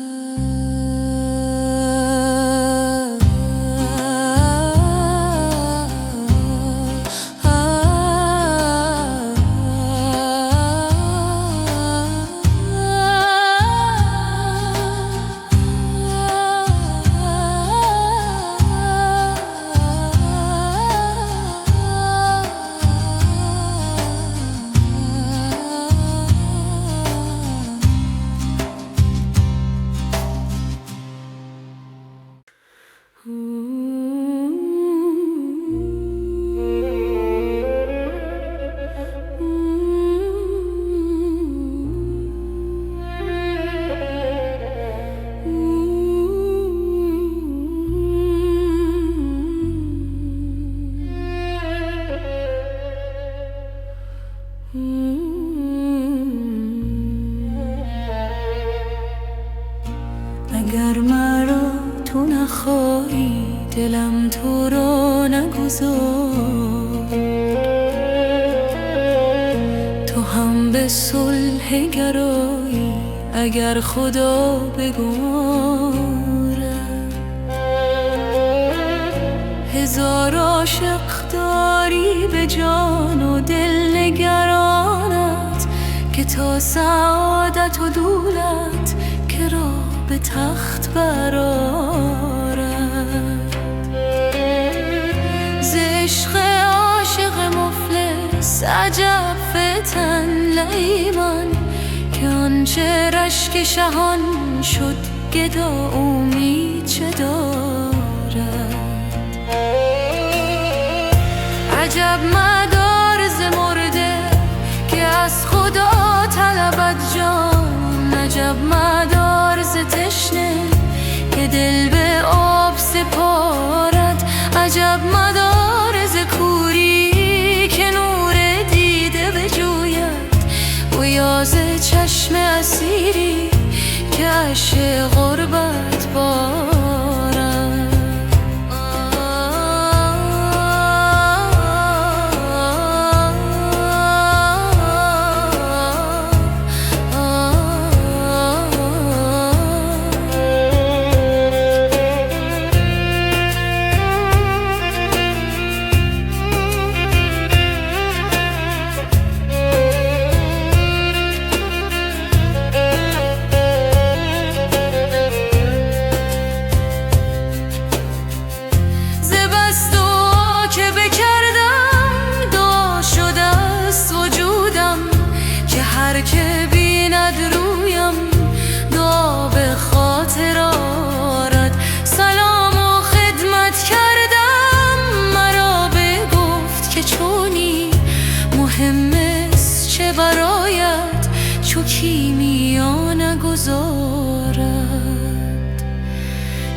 اگر مرا تو نخواهی دلم تو را نگذار، تو هم به صلح گرایی اگر خدا بگمارد. هزار عاشق داری به جان و دل نگرانت که تا سعادت و دولت که را به تخت برآرد. ز عشق عاشق مفلس عجب فتن لیمن که آنچه رشک شهان شد گدا امید چه دارد. عجب مدار ز مرده که از خدا طلبد جان، عجب مدار ز تشنه که دل به آب سپارد. عجب مدار ز کوری که نور دیده بجوید، و یا ز چشم اسیری که اشک غربت بارد. هر که بیند رویم دعا به خاطر آرد. سلام و خدمت کردم مرا بگفت که چونی مهم است چه برایت چو کیمیا نگذارد.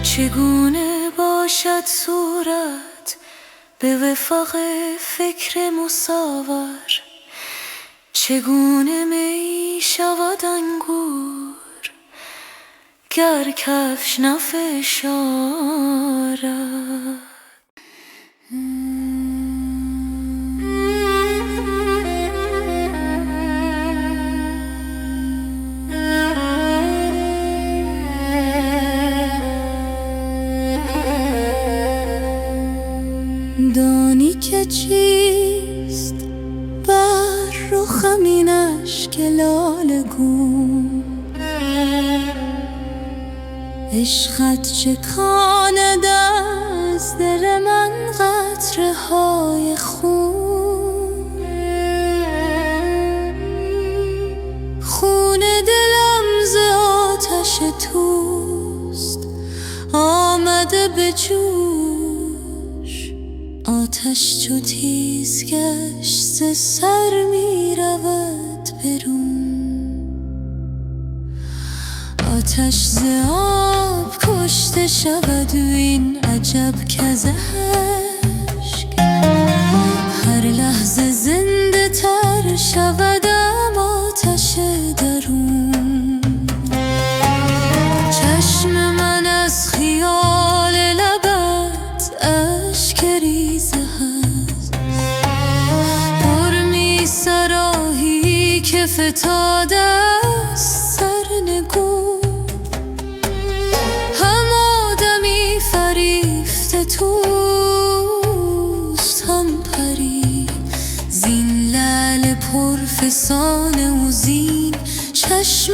چگونه باشد صورت به وفق فکر مصور، چگونه می شود انگور گر کفش نفشارد. دانی که چیست بر رخم این اشک لاله گون، عشقت چکاند از دل من قطره های خون. خون دلم ز آتش توست آمده به جوش، آتش چو تیز گشت ز سر می رود برون، آتش ز آب کشته شود و این عجب کز اشک هر لحظه زنده تر شودم آتش درون. چشم من از خیال لبت اشک ریزه هست، پر می سراهی که فتاده است سرنگون، هم آدمی فریفته توست هم پری، زین لعل پرفسانه و زین چشم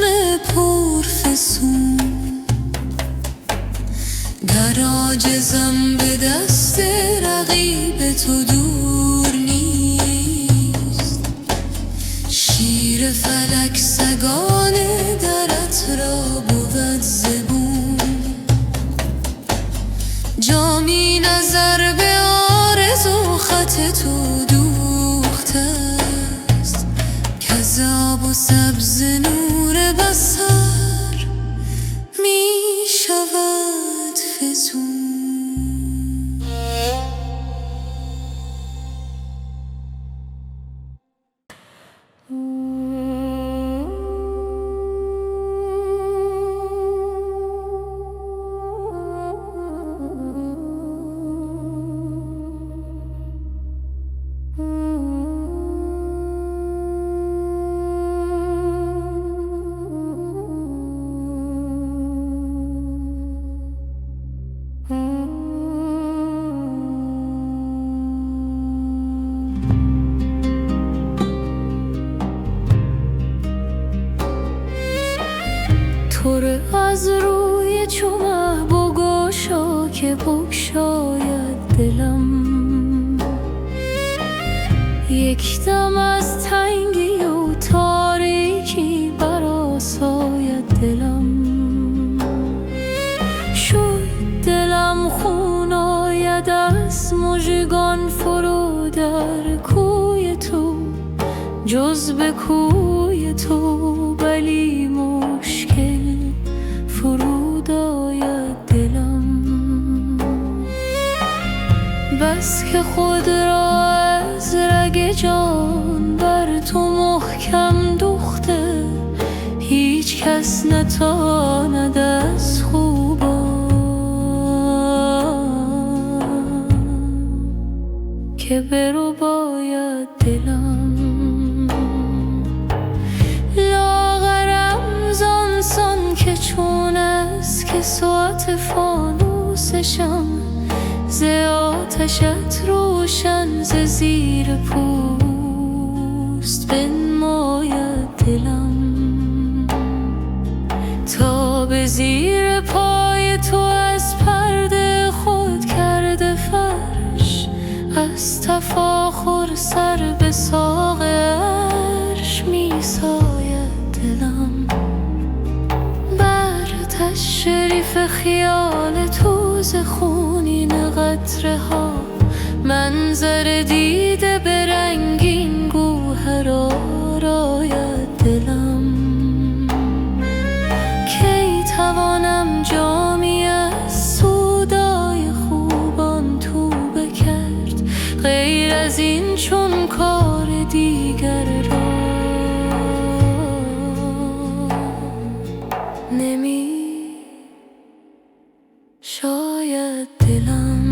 پرفسون. در عاجزم به دست رقیب تو دور نیست، شیر فلک سگان درت را بود زبون. جامی نظر به آرزو خط تو دوخته است، کز آب و سبز نور بصر می شود فزون. توره از روی چومه بگشا که بگشاید دلم، یک دم از تنگی و تاریکی برآساید دلم. شد دلم خون آید از مژگان فرو در کوی تو، جز به کوی تو بلی مشکل فرود آید دلم. بس که خود را از رگ جان بر تو محکم دوخته، هیچ کس نتواند از خوبان که برو باید دلم. لاغرم زانسان که چون است که ساعت فانوسشم، ز آتشت روشن ز زیر پوست بنماید دلم. تا به زیر پای تو از پرده خود کرده فرش، از تفاخر سر به ساق عرش می ساید دلم. بر تشریف خیال تو ز خونین قطره ها، منظر دیده به رنگین گوهر آراید دلم. کی توانم جامی از سودای خوبان توبه کرد، غیر از این چون کار دیگر را نمی شاید دلم.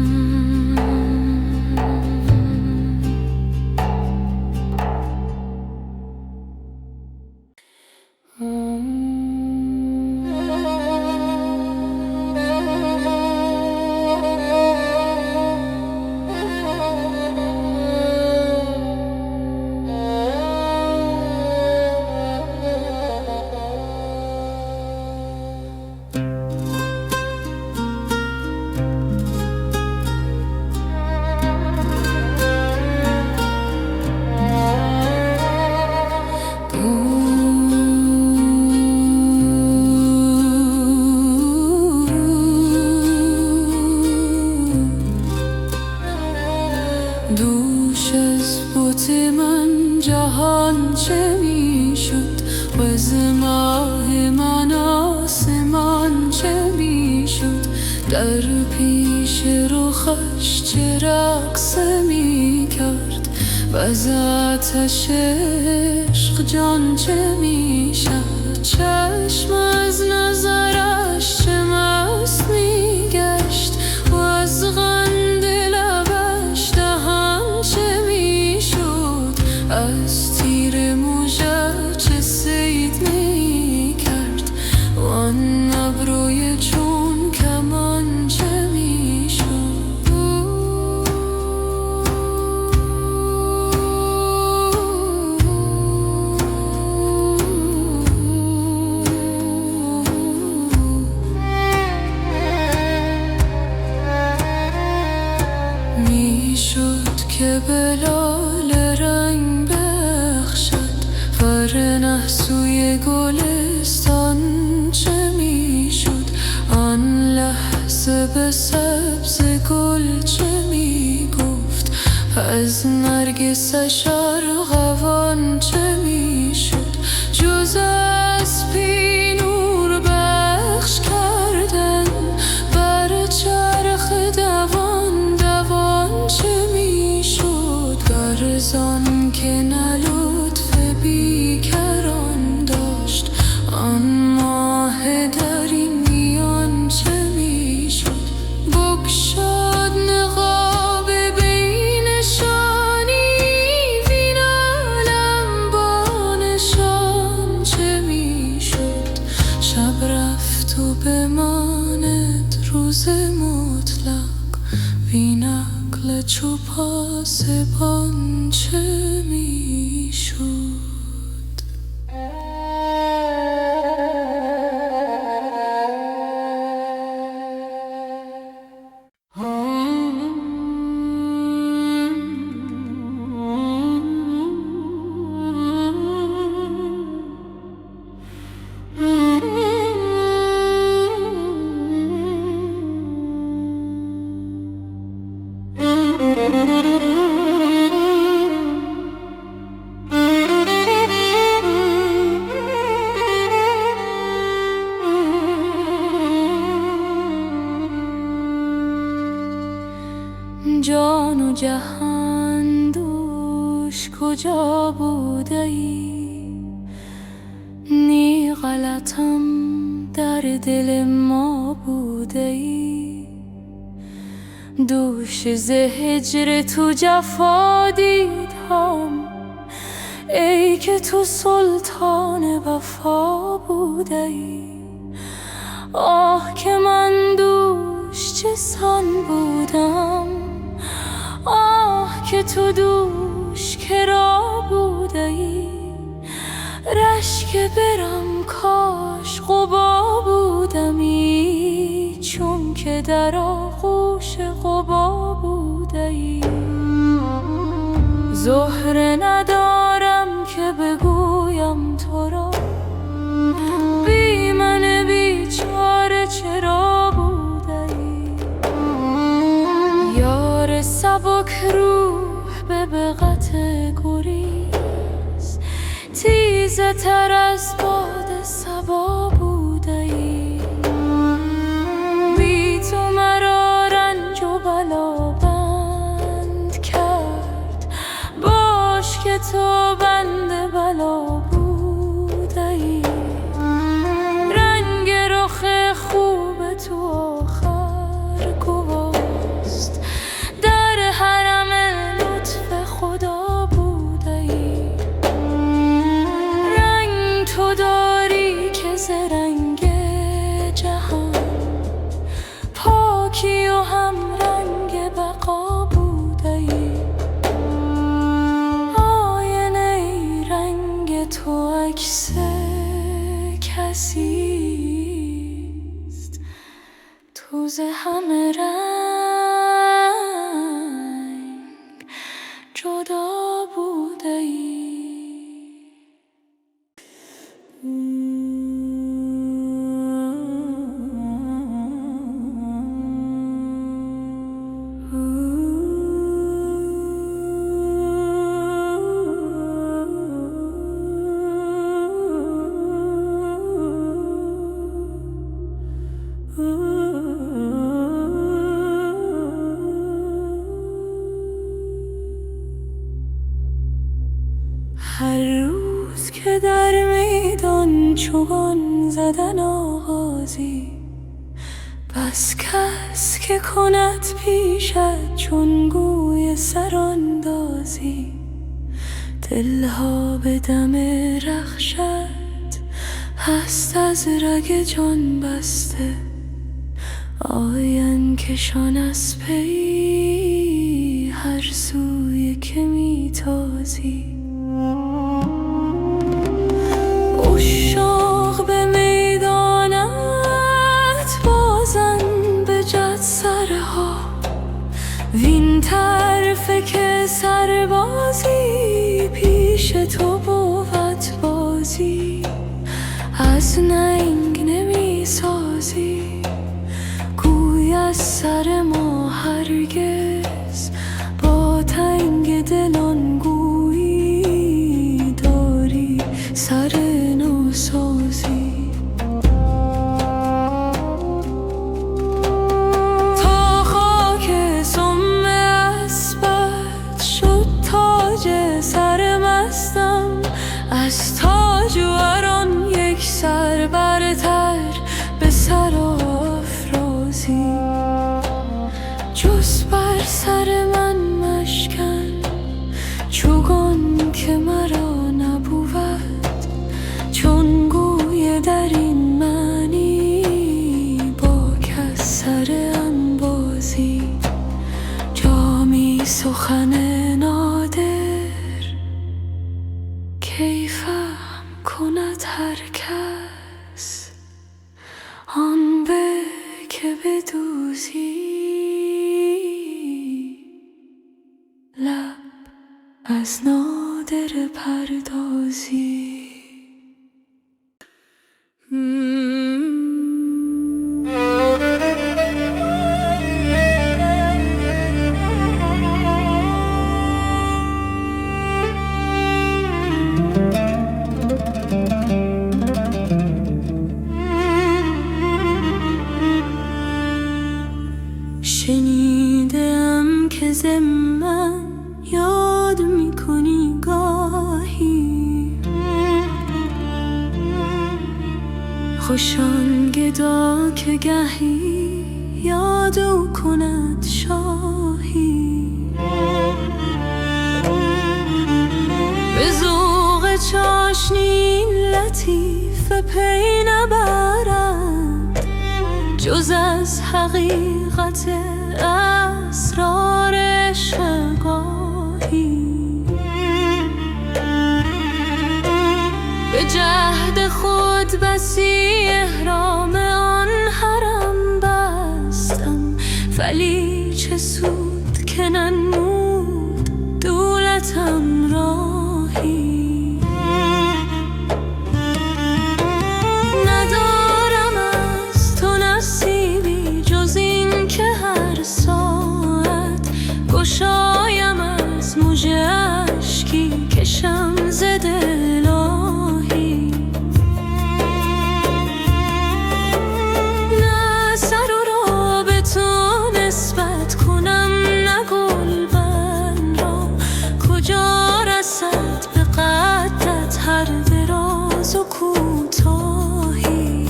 جهان چه میشد و از ماه من آسمان چه میشد در پیش رخش چه رقص میکرد و از آتش عشق جان چه میشد چشم از نظرش چه مست میگشت و از قند لبش دهان چه میشد از تیر موجه چه صید میکرد و آن ابروی چون کمان چه میشد میشد که بلال رنگ بخشد فرنه سوی گلستان چه میشد آن لحظه به سبز گل چه میگفت از نرگسش ارغوان چه میشد جز از پی نور بخش کردن بر چرخ دوان دوان چه میشد گرزان که نه لطف بیکران داشت آن ماه در این میان چه میشد بگشاد نقاب بینشانی وین عالم با نشان چه میشد شب رفت و بماند روز مطلق وین عقل چو پاسبان چه میشد جان و جهان دوش کجا بوده ای نی غلطم در دل ما بوده ای دوش ز هجر تو جفا دیدم ای که تو سلطان وفا بوده ای آه که من دوش چه سان بودم آه که تو دوش کرا بوده ای رشک برم کاش قبا بودمی چون که در آغوش قبا بوده ای زهره ندارم که بگویم تو را بی من بیچاره چرا بوده ای یار سبک روح به بقت گریز تیزه تر از باد صبا بوده ای بی تو مرا رنج و بلا بند کرد باش که تو بند بلا بوده ای رنگ رخ خوب تو آخر گواست در حرم لطف خدا بوده ای رنگ تو داری که ز رنگ جهان پاکی و هم رنگ بقا بوده ای آینه ای رنگ تو عکس کسیست تو ز همه رنگ جدا بوده ای چوگان زدن آغازی، بس کس که کند پیشت چون گوی سراندازی. دلها به دم رخشت هست از رگ جان بسته، آین کشان از پی هر سوی که میتازی. عشاق به میدانت بازن به جد سرها، وین طرفه که سربازی پیش تو بود بازی. از ننگ نمی سازی گوی از سر ما هرگز، با تنگ دلان گویی داری سر نوسازی. تا خاک سم اسبت شد تاج سر مستم، از تاجوران یک سر برتر به سر آفرازی. جز بر سر من مشکن چوگان که مرا نبود، چون گوی در این معنی با کس سر انبازی. جامی سخن نادر کی فهم کند هر کس، آن به که بدوزی لب از نادر پردازی. شنیدم که ز من یاد میکنی گاهی، خوشان گدا که گهی یادو کند شاهی. به ذوق چاشنی لطیف پی نبرد، جز از حقیقت اسرار عشق گاهی. به جهد خود بسی احرام آن حرم بستم، ولی چه سود که ننمود دولتم راهی. ندارم از تو نصیبی جز این که هر ساعت گشایم از موج اشکی کشم ز دل آهی. نه سر و را به تو نسبت کنم، نه گلبن را کجا رسد به قدرت هر دراز و کوتاهی.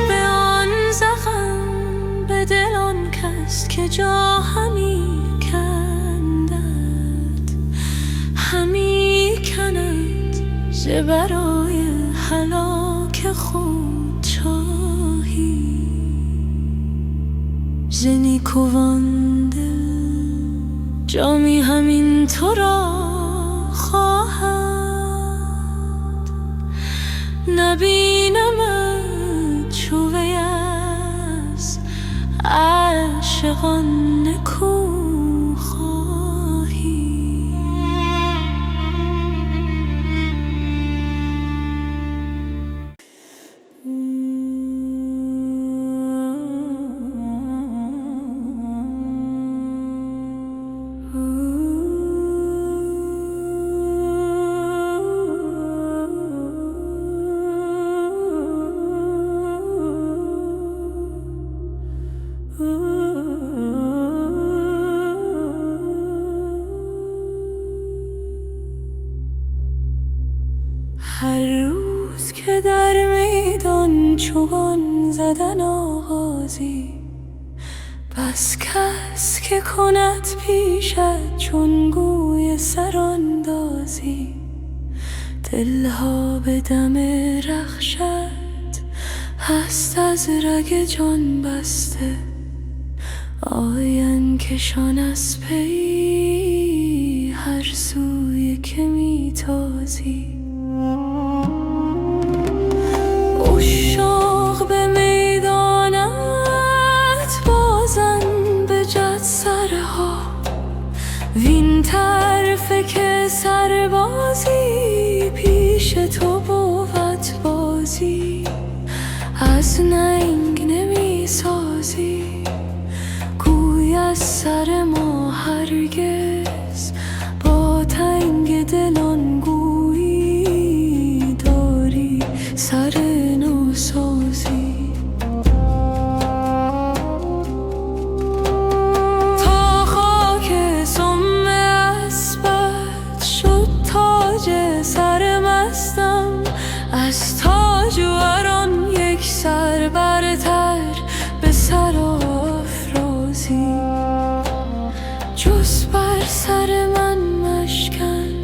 به آن زخم به دل آن کس که جا همی کندد، همی کند ز برای هلاک خود چاهی. ز نیکوان دل جامی همین تو را خواهد، نبینمت چو وی از عاشقان نکو خواهی. چوگان زدن آغازی، بس کس که کند پیشت چون گوی سراندازی. دلها به دم رخشت هست از رگ جان بسته، آین کشان از پی هر سوی که میتازی. عشاق به میدانت بازن به جد سرها، وین طرفه که سربازی پیش تو بود بازی. از ننگ نمی سازی گوی از سر ما هرگز، با تنگ دلان گویی داری سر نوسازی. تا خاک سم اسبت شد تاج سر مستم، از تاج وران یک سر برتر به سر آفرازی. جز بر سر من مشکن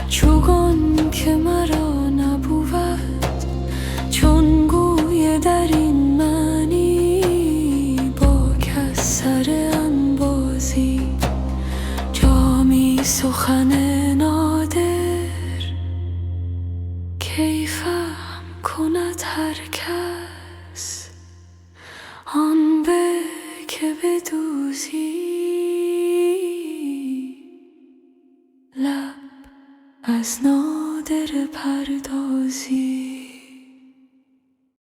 چوگان که مرا نبود، چون گوی در این معنی با کس سر انبازی. جامی سخن نادر کی فهم کند هر کس، آن به که بدوزی لب از نادر پردازی.